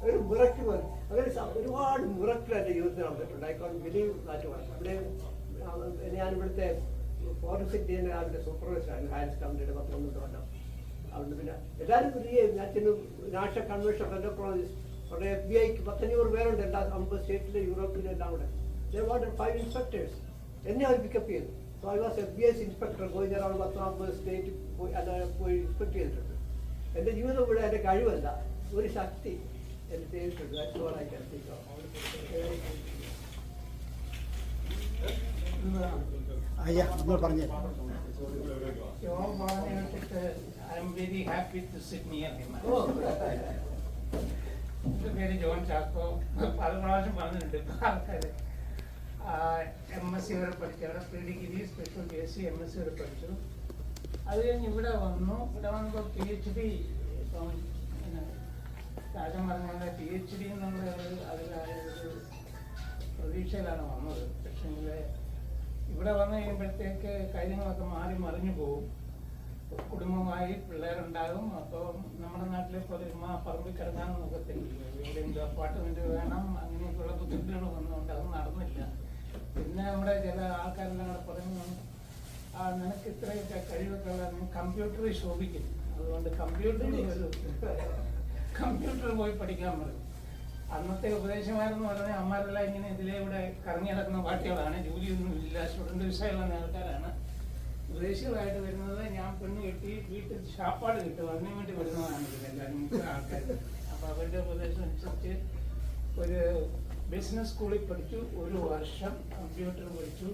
Speaker 15: Very miracle. There is a very miracle at the youth. I can't believe that one. Any animal there, forensic DNA, the supervisor, and hands come to the അതുകൊണ്ട് പിന്നെ എല്ലാവരും national convention of endocrinologist അവിടെ FBI 500 പേരുണ്ട് എല്ലാ 50 സ്റ്റേറ്റിലെ യൂറോപ്പിലെ എല്ലാം കൂടെ. They wanted 5 inspectors. എന്നെ അവർ പിക്കപ്പ് ചെയ്തു. So I was FBI's inspector. പോയി ഞാൻ 10-50 സ്റ്റേറ്റ് പോയി ഇൻസ്പെക്ട് ചെയ്തിട്ടുണ്ട്. എൻ്റെ ജീവിതം ഇവിടെ എൻ്റെ കഴിവല്ല, ഒരു ശക്തി എന്നെ ചെയ്തിട്ടുണ്ട്. That's what I can think of.
Speaker 13: അയ്യാ നമ്മൾ പറഞ്ഞു.
Speaker 1: I am very happy to sit near him. എൻ്റെ പേര് ജോൺ ചാക്കോ. പല പ്രാവശ്യം പറഞ്ഞിട്ടുണ്ട് ആൾക്കാർ. MSc വരെ പഠിച്ചു. അവിടെ പ്രീ-ഡിഗ്രി സ്പെഷ്യൽ BSc MSc വരെ പഠിച്ചു. അത് കഴിഞ്ഞ് ഇവിടെ വന്നപ്പോൾ PhD. ഇപ്പം രാജൻ പറഞ്ഞ PhD എന്നുള്ള അതിലൊരു പ്രതീക്ഷയിലാണ് വന്നത്. പക്ഷേ ഇവിടെ വന്നു കഴിയുമ്പോഴത്തേക്ക് കാര്യങ്ങളൊക്കെ മാറി മറിഞ്ഞു പോകും. കുടുംബമായി പിള്ളേരുണ്ടാകും. അപ്പോൾ നമ്മുടെ നാട്ടിലെ പോലെ പറമ്പിൽ കിടക്കാനും നോക്കത്തില്ല. എവിടെയെങ്കിലും അപ്പാർട്ട്മെന്റ് വേണം, അങ്ങനെയൊക്കെയുള്ള ബുദ്ധിമുട്ടുകൾ വന്നുകൊണ്ട് അത് നടന്നില്ല. പിന്നെ നമ്മുടെ ചില ആൾക്കാരെല്ലാം കൂടെ പറഞ്ഞു, നിനക്ക് ഇത്രയൊക്കെ കഴിവൊക്കെ ഉള്ള കമ്പ്യൂട്ടറിൽ ശോഭിക്കും, അതുകൊണ്ട് കമ്പ്യൂട്ടർ പോയി പഠിക്കാൻ പറയും. അന്നത്തെ ഉപദേശമാരെന്ന് പറഞ്ഞാൽ അമ്മമാരെല്ലാം ഇങ്ങനെ ഇതിലെ ഇവിടെ കറങ്ങി നടക്കുന്ന പാർട്ടികളാണ്. ജോലിയൊന്നും ഇല്ല, സ്റ്റുഡൻറ് വിസയുള്ള ആൾക്കാരാണ്. വിദേശികളായിട്ട് വരുന്നത് ഞാൻ പെണ്ണ് കെട്ടി വീട്ടിൽ ശാപ്പാട് കിട്ടും അതിനു വേണ്ടി വരുന്നതാണ് എല്ലാവരും മിക്ക ആൾക്കാർ. അപ്പോൾ അവരുടെ ഉപദേശം അനുസരിച്ച് ഒരു ബിസിനസ് സ്കൂളിൽ പഠിച്ചു. 1 വർഷം കമ്പ്യൂട്ടർ പഠിച്ചു.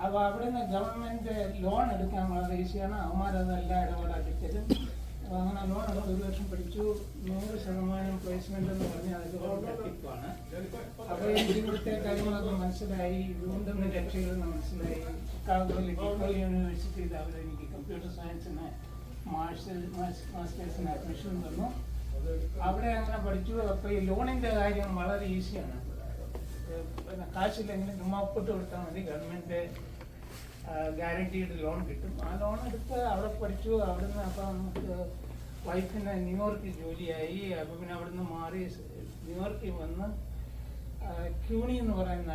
Speaker 1: അപ്പോൾ അവിടെ നിന്ന് ഗവൺമെൻറ് ലോൺ എടുക്കാൻ വളരെ ഈസിയാണ്. അവന്മാരതെല്ലാം ഇടപാടാക്കിത്തരും. അപ്പോൾ അങ്ങനെ ലോൺ എടുത്ത് 1 വർഷം പഠിച്ചു. 100% പ്ലേസ്മെന്റ് എന്ന് പറഞ്ഞാൽ അത് തട്ടിപ്പാണ്. അപ്പോൾ ഇവിടുത്തെ കാര്യങ്ങളൊക്കെ മനസ്സിലായി. വീണ്ടും രക്ഷകളെന്ന് മനസ്സിലായി. ചിക്കാഗോയിലെ ഡിക്കോൾ യൂണിവേഴ്സിറ്റിയിൽ അവരെനിക്ക് കമ്പ്യൂട്ടർ സയൻസിന് മാസ്റ്റേഴ്സിന് അഡ്മിഷൻ തന്നു. അവിടെ അങ്ങനെ പഠിച്ചു. അപ്പോൾ ഈ ലോണിൻ്റെ കാര്യം വളരെ ഈസിയാണ്. പിന്നെ കാശില്ലെങ്കിലും ചുമ്മാ ഒപ്പിട്ട് കൊടുത്താൽ മതി, ഗവൺമെൻറ് ഗ്യാരണ്ടീഡ് ലോൺ കിട്ടും. ആ ലോൺ എടുത്ത് അവിടെ പഠിച്ചു. അവിടെ നിന്ന് അപ്പോൾ നമുക്ക് വൈഫിന് ന്യൂയോർക്കിൽ ജോലിയായി. അപ്പോൾ പിന്നെ അവിടെ നിന്ന് മാറി ന്യൂയോർക്കിൽ വന്ന് ക്യൂണി എന്ന് പറയുന്ന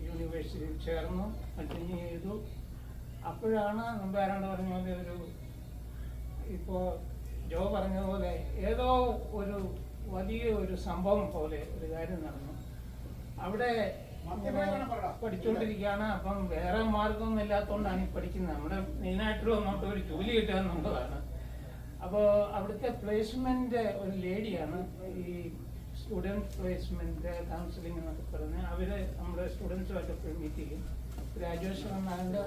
Speaker 1: യൂണിവേഴ്സിറ്റിയിൽ ചേർന്നു, കണ്ടിന്യൂ ചെയ്തു. അപ്പോഴാണ് മുമ്പ് ആരാണ്ട് പറഞ്ഞ പോലെ ഇപ്പോൾ ജോ പറഞ്ഞതുപോലെ ഏതോ ഒരു വലിയ ഒരു സംഭവം പോലെ ഒരു കാര്യം നടന്നു. അവിടെ പഠിച്ചുകൊണ്ടിരിക്കുകയാണ്. അപ്പം വേറെ മാർഗമൊന്നും ഇല്ലാത്തതുകൊണ്ടാണ് ഈ പഠിക്കുന്നത്. നമ്മുടെ മെയിനായിട്ടുള്ള നമുക്ക് ഒരു ജോലി കിട്ടുക എന്നുള്ളതാണ്. അപ്പോൾ അവിടുത്തെ പ്ലേസ്മെന്റ് ഒരു ലേഡിയാണ് ഈ സ്റ്റുഡൻറ് പ്ലേസ്മെന്റ് കൗൺസിലിംഗ് എന്നൊക്കെ പറഞ്ഞ് അവർ നമ്മുടെ സ്റ്റുഡൻസുമായിട്ട് എപ്പോഴും മീറ്റ് ചെയ്യും. ഗ്രാജുവേഷൻ അതിൻ്റെ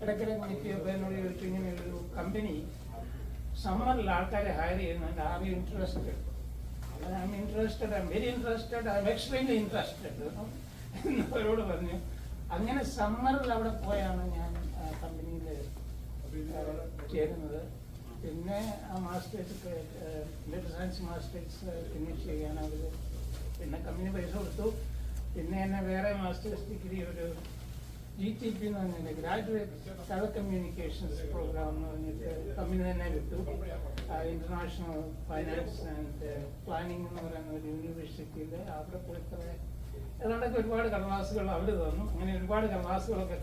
Speaker 1: ഇടയ്ക്കിടയ്ക്ക് മീറ്റ് ചെയ്യുമ്പോൾ എന്നോട് ചോദിച്ചു, ഇങ്ങനെ ഒരു കമ്പനി സമ്മറിൽ ആൾക്കാരെ ഹയർ ചെയ്യുന്നുണ്ട്, are you interested? I'm interested, I'm very interested, I'm extremely interested എന്നവരോട് പറഞ്ഞു. അങ്ങനെ സമ്മറിൽ അവിടെ പോയാണ് ഞാൻ കമ്പനിയിൽ ചേരുന്നത്. പിന്നെ ആ masters computer science masters finish ചെയ്യാൻ അവർ പിന്നെ കമ്പനി പൈസ കൊടുത്തു. പിന്നെ എന്നെ വേറെ മാസ്റ്റേഴ്സ് ഡിഗ്രി ഒരു GTP എന്ന് പറഞ്ഞിട്ട് ഗ്രാജുവേറ്റ് ടെലികമ്മ്യൂണിക്കേഷൻസ് പ്രോഗ്രാം എന്ന് പറഞ്ഞിട്ട് കമ്പനി തന്നെ വിട്ടു. ഇന്റർനാഷണൽ ഫൈനാൻസ് ആൻഡ് പ്ലാനിംഗ് എന്ന് പറയുന്ന ഒരു യൂണിവേഴ്സിറ്റിയിൽ അവിടെ പോയിട്ട് ഏതാണ്ടൊക്കെ ഒരുപാട് കടലാസുകൾ അവർ തന്നു. അങ്ങനെ ഒരുപാട് കടലാസുകളൊക്കെ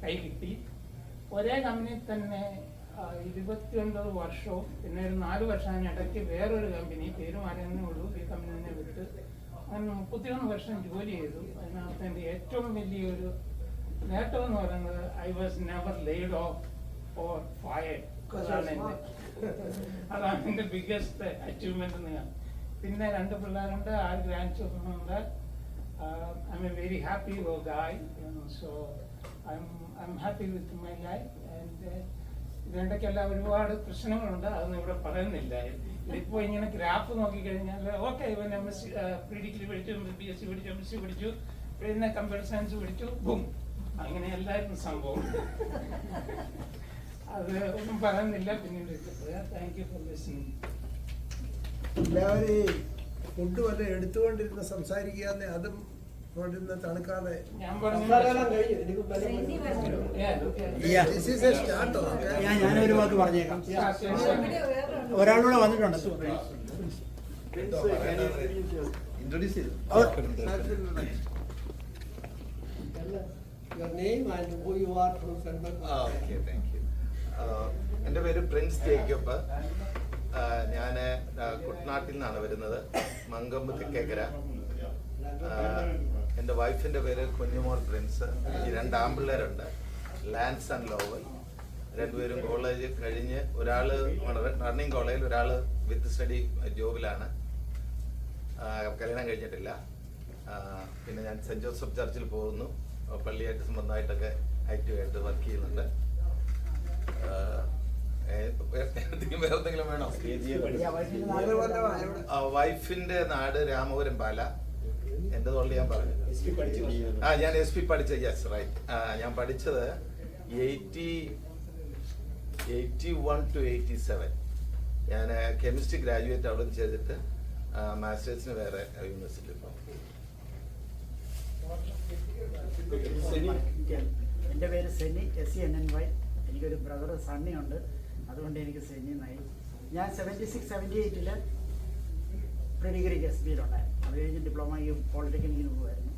Speaker 1: കൈ കിട്ടി. ഒരേ കമ്പനിയിൽ തന്നെ 29 വർഷവും പിന്നെ ഒരു 4 വർഷത്തിനിടയ്ക്ക് വേറൊരു കമ്പനി പേര് മാറിയതേ ഉള്ളൂ, ഈ കമ്പനി തന്നെ വിട്ട് അങ്ങനെ 31 വർഷം ജോലി ചെയ്തു. അതിനകത്ത് എൻ്റെ ഏറ്റവും വലിയൊരു നേട്ടം എന്ന് പറയുന്നത് I was never laid of or fired. അതാണ് എൻ്റെ ബിഗ്ഗസ്റ്റ് അച്ചീവ്മെന്റ് എന്ന് ഞാൻ. പിന്നെ 2 പിള്ളേരുണ്ട്, 6 ഗ്രാൻഡ് ചിൽഡ്രൻ ഉണ്ട്. I'm a very happy guy. So I'm happy with my life. And ഇതിനിടയ്ക്കെല്ലാം ഒരുപാട് പ്രശ്നങ്ങളുണ്ട്, അതൊന്നും ഇവിടെ പറയുന്നില്ല. ഇതിപ്പോൾ ഇങ്ങനെ ഗ്രാഫ് നോക്കിക്കഴിഞ്ഞാൽ ഓക്കെ ഇവൻ MSc പ്രീ ഡിഗ്രി പഠിച്ചു, BSc പഠിച്ചു, MSc പഠിച്ചു, പിന്നെ കമ്പ്യൂട്ടർ സയൻസ് പഠിച്ചു, ബും, അങ്ങനെയല്ലായിരുന്നു സംഭവം. അത് ഒന്നും പറയുന്നില്ല, പിന്നീട് താങ്ക് യു ഫോർ ലിസണിങ്.
Speaker 2: എല്ലാവരും ഫുഡ് വല്ല എടുത്തുകൊണ്ടിരുന്ന് സംസാരിക്കാതെ അതും കൊണ്ടിരുന്ന് തണുക്കാതെ
Speaker 13: ഞാനൊരു വാക്ക് പറഞ്ഞേക്കാം. ഒരാളൂടെ വന്നിട്ടുണ്ട്.
Speaker 7: എൻ്റെ പേര് പ്രിൻസ് ജേക്കബ്. ഞാൻ കുട്ടനാട്ടിൽ നിന്നാണ് വരുന്നത്, മങ്കമ്പ് തെക്കേക്കര. എൻ്റെ വൈഫിൻ്റെ പേര് കുഞ്ഞുമോൾ പ്രിൻസ്. ഈ 2 ആൺപിള്ളേരുണ്ട്, ലാൻസ് ആൻഡ് ലോവൽ. 2 പേരും കോളേജ് കഴിഞ്ഞ്, ഒരാൾ റണ്ണിങ് കോളേജിൽ, ഒരാൾ വിത്ത് സ്റ്റഡി ജോബിലാണ്. കല്യാണം കഴിഞ്ഞിട്ടില്ല. പിന്നെ ഞാൻ സെൻറ് ജോസഫ് ചർച്ചിൽ പോകുന്നു, പള്ളിയായിട്ട് സംബന്ധമായിട്ടൊക്കെ ആക്റ്റീവായിട്ട് വർക്ക് ചെയ്യുന്നുണ്ട്. വേറെന്തെങ്കിലും വേണോ? വൈഫിന്റെ നാട് രാമപുരം പാല. എന്റെ തൊള്ളി ഞാൻ പറഞ്ഞു. ഞാൻ SP പഠിച്ച, യെസ് റൈറ്റ്. ഞാൻ പഠിച്ചത് 81 to 87. ഞാൻ കെമിസ്ട്രി ഗ്രാജുവേറ്റ് അവിടെ നിന്ന് ചെയ്തിട്ട് മാസ്റ്റേഴ്സിന് വേറെ യൂണിവേഴ്സിറ്റിയിൽ പോകും.
Speaker 13: എൻ്റെ പേര് സെനി, SENNY. എനിക്കൊരു ബ്രദർ സണ്ണി ഉണ്ട്, അതുകൊണ്ട് എനിക്ക് സെനി എന്നായി. ഞാൻ 76-78 പ്രീ ഡിഗ്രിക്ക് SBയിലുണ്ടായിരുന്നു. അത് കഴിഞ്ഞ് ഡിപ്ലോമയ്ക്കും പോളിടെക്നിക്കിന് പോകുമായിരുന്നു.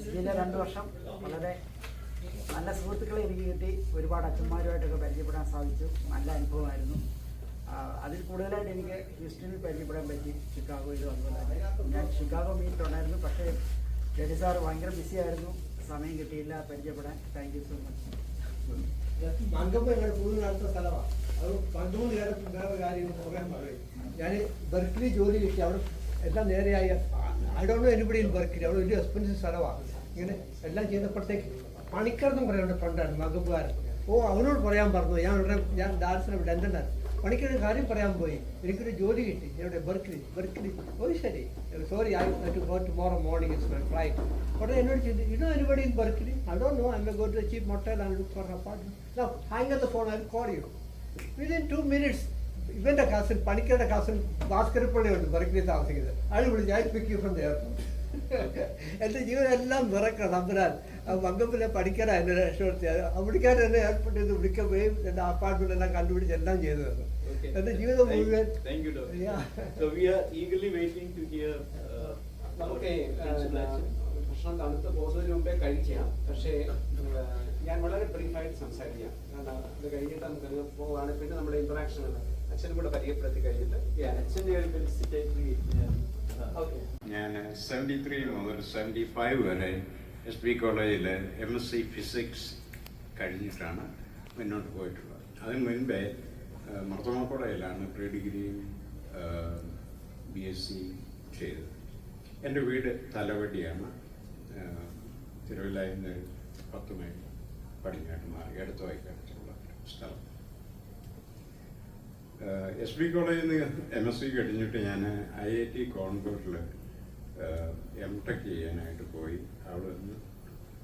Speaker 13: SBയിലെ 2 വർഷം വളരെ നല്ല സുഹൃത്തുക്കളെ എനിക്ക് കിട്ടി. ഒരുപാട് അച്ഛന്മാരുമായിട്ടൊക്കെ പരിചയപ്പെടാൻ സാധിച്ചു. നല്ല അനുഭവമായിരുന്നു. അതിൽ കൂടുതലായിട്ട് എനിക്ക് ഹ്യൂസ്റ്റണിൽ പരിചയപ്പെടാൻ പറ്റി, ഷിക്കാഗോയിലും. അതുപോലെ തന്നെ ഞാൻ ഷിക്കാഗോ മീറ്റിലുണ്ടായിരുന്നു, പക്ഷേ ജഡി സാർ ഭയങ്കര ബിസി ആയിരുന്നു, സമയം കിട്ടിയില്ല പരിചയപ്പെടാൻ. Thank you so much.
Speaker 15: Mankombu ഞങ്ങൾ കൂടുതൽ അടുത്ത സ്ഥലമാണ്. അത് പണ്ടുകൊണ്ട് വേറെ കാര്യങ്ങൾ പറയാൻ പറയും. ഞാൻ ബെർക്ക്ലി ജോലി കിട്ടി, അവിടെ എല്ലാം നേരെയായി. I don't know anybody in Berkeley. അവിടെ വലിയ എക്സ്പെൻസീവ് സ്ഥലമാണ്. ഇങ്ങനെ എല്ലാം ചെയ്തപ്പോഴത്തേക്ക് പണിക്കർന്നും പറയുന്നുണ്ട് പണ്ടാണ് മങ്കമ്പുകാരൻ. അവനോട് പറയാൻ പറഞ്ഞു. ഞാൻ ഡാൻസിന് ലണ്ടനായിരുന്നു. പണിക്കൊരു കാര്യം പറയാൻ പോയി, എനിക്കൊരു ജോലി കിട്ടി. എവിടെ? ബെർക്ക്ലി. ശരി, sorry, I to go tomorrow morning, it's my flight. ഉടനെ എന്നോട് ചോദിച്ചു, you know anybody in Berkeley? I don't know, I may go to the cheap motel and look for apartment. Now hang up the phone, I will call you. Within 2 minutes ഇവന്റെ cousin, പണിക്കരുടെ cousin ഭാസ്കരപ്പള്ളിയുണ്ട് Berkeley താമസിക്കുന്നത്. അയാൾ വിളിച്ചു, I pick you from the airport. എൻ്റെ ജീവിതം എല്ലാം വിറക്കണം നമ്പരാൻ. മങ്കമ്പിലെ പഠിക്കാനാണ് എന്നെ രക്ഷപ്പെടുത്തിയത്. അവിടേക്കാർ എന്നെ എയർപോർട്ടിൽ നിന്ന് വിളിക്കുകയും എൻ്റെ അപ്പാർട്ട്മെന്റ് എല്ലാം കണ്ടുപിടിച്ച് എല്ലാം ചെയ്തു തന്നു. എൻ്റെ ജീവിതം മുഴുവൻ.
Speaker 16: ഭക്ഷണം തണുത്ത് പോകുന്നതിന് മുമ്പേ കഴിക്കാം. പക്ഷേ ഞാൻ വളരെ ബ്രീഫായിട്ട് സംസാരിക്കാം. കാരണം അത് കഴിഞ്ഞിട്ട് നമുക്ക് പോവുകയാണെങ്കിൽ പിന്നെ നമ്മുടെ ഇന്ററാക്ഷൻ അച്ഛനും കൂടെ പരിചയപ്പെടുത്തി കഴിഞ്ഞിട്ട് അച്ഛൻ്റെ ഒരു
Speaker 17: ഞാൻ 73 മുതൽ 75 വരെ SB കോളേജിൽ MSc ഫിസിക്സ് കഴിഞ്ഞിട്ടാണ് മുന്നോട്ട് പോയിട്ടുള്ളത്. അതിന് മുൻപേ മർത്തോമ കോളേജിലാണ് പ്രീ ഡിഗ്രിയും BSc ചെയ്തത്. എൻ്റെ വീട് തലവടിയാണ്. തിരുവല്ലയിൽ നിന്ന് 10 മൈൽ പടിഞ്ഞാട്ട് മാറി അടുത്ത വൈക്കടുത്തുള്ള സ്ഥലം. SB കോളേജിൽ നിന്ന് MSc കഴിഞ്ഞിട്ട് ഞാൻ IIT കോൺപൂരിൽ MTech ചെയ്യാനായിട്ട് പോയി. അവിടെ നിന്ന്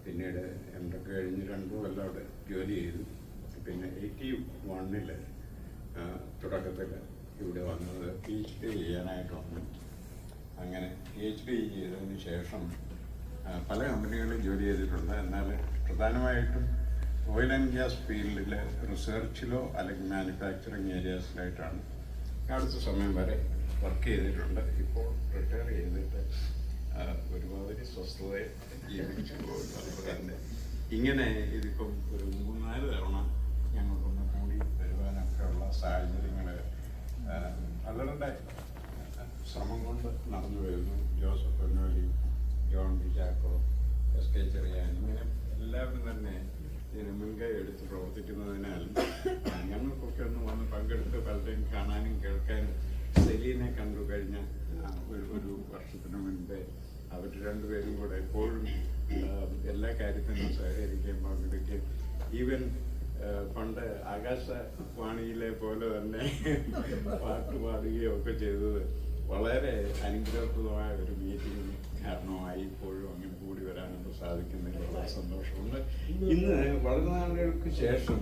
Speaker 17: പിന്നീട് MTech കഴിഞ്ഞ് 2 കൊല്ലം അവിടെ ജോലി ചെയ്തു. പിന്നെ 81 തുടക്കത്തിൽ ഇവിടെ വന്നത് PhD ചെയ്യാനായിട്ട് വന്നു. അങ്ങനെ PhD ചെയ്തതിന് ശേഷം പല കമ്പനികളിൽ ജോലി ചെയ്തിട്ടുണ്ട്. എന്നാൽ പ്രധാനമായിട്ടും ഓയിൽ ആൻഡ് ഗ്യാസ് ഫീൽഡിൽ റിസർച്ചിലോ അല്ലെങ്കിൽ മാനുഫാക്ചറിങ് ഏരിയാസിലായിട്ടാണ് അടുത്ത സമയം വരെ വർക്ക് ചെയ്തിട്ടുണ്ട്. ഇപ്പോൾ റിട്ടയർ ചെയ്തിട്ട് ഒരുമാതിരി സ്വസ്ഥതയെ ജീവിച്ചു പോകുന്നു. അതുപോലെ തന്നെ ഇങ്ങനെ ഇതിപ്പം ഒരു 3-4 തവണ ഞങ്ങൾക്കൊന്ന് കൂടി വരുവാനൊക്കെ ഉള്ള സാഹചര്യങ്ങൾ പലരുടെ ശ്രമം കൊണ്ട് നടന്നു വരുന്നു. ജോസഫ് പൊന്നോലി, ജോൺ ബിജാക്കോ, SK ചെറിയാൻ, ഇങ്ങനെ എല്ലാവരും തന്നെ ഇതിന് മുൻകൈ എടുത്ത് പ്രവർത്തിക്കുന്നതിനാൽ ഞങ്ങൾക്കൊക്കെ ഒന്ന് വന്ന് പങ്കെടുത്ത് പലരെയും കാണാനും കേൾക്കാനും. സെലീനെ കണ്ടു കഴിഞ്ഞ ഒരു വർഷത്തിന് മുൻപേ അവർ രണ്ടുപേരും കൂടെ എപ്പോഴും എല്ലാ കാര്യത്തിനും സഹകരിക്കുകയും പങ്കെടുക്കുകയും ഈവൻ പണ്ട് ആകാശവാണിയിലെ പോലെ തന്നെ പാട്ട് പാടുകയും ഒക്കെ ചെയ്തത് വളരെ അനുഗ്രഹപ്രദമായ ഒരു മീറ്റിംഗിന് കാരണമായി. ഇപ്പോഴും അങ്ങനെ കൂടി വരാനൊക്കെ സാധിക്കുന്നതിൽ വളരെ സന്തോഷമുണ്ട്. ഇന്ന് വളരെ നാളുകൾക്ക് ശേഷം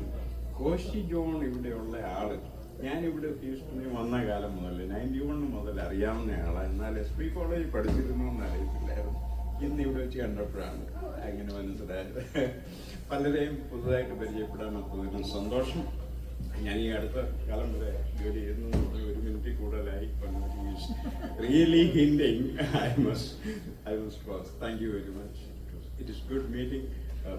Speaker 17: കോശി ജോൺ ഇവിടെയുള്ള ആള്, ഞാനിവിടെ ഹ്യൂസ്റ്റണിൽ വന്ന കാലം മുതൽ 91 മുതൽ അറിയാവുന്ന ആളാണ്. എന്നാൽ SB കോളേജിൽ പഠിച്ചിരുന്നു എന്ന് അറിയത്തില്ലായിരുന്നു. ഇന്ന് ഇവിടെ വെച്ച് കണ്ടപ്പോഴാണ് അങ്ങനെ മനസ്സിലായത്. പലരെയും പുതുതായിട്ട് പരിചയപ്പെടാനൊത്തതിനും സന്തോഷം. ഞാൻ ഈ അടുത്ത കാലം വരെ ജോലി ചെയ്യുന്നു. 1 മിനിറ്റ് കൂടുതലായി. റിയലി ഹിൻഡിങ് I must pause. Thank you very much. It is good meeting.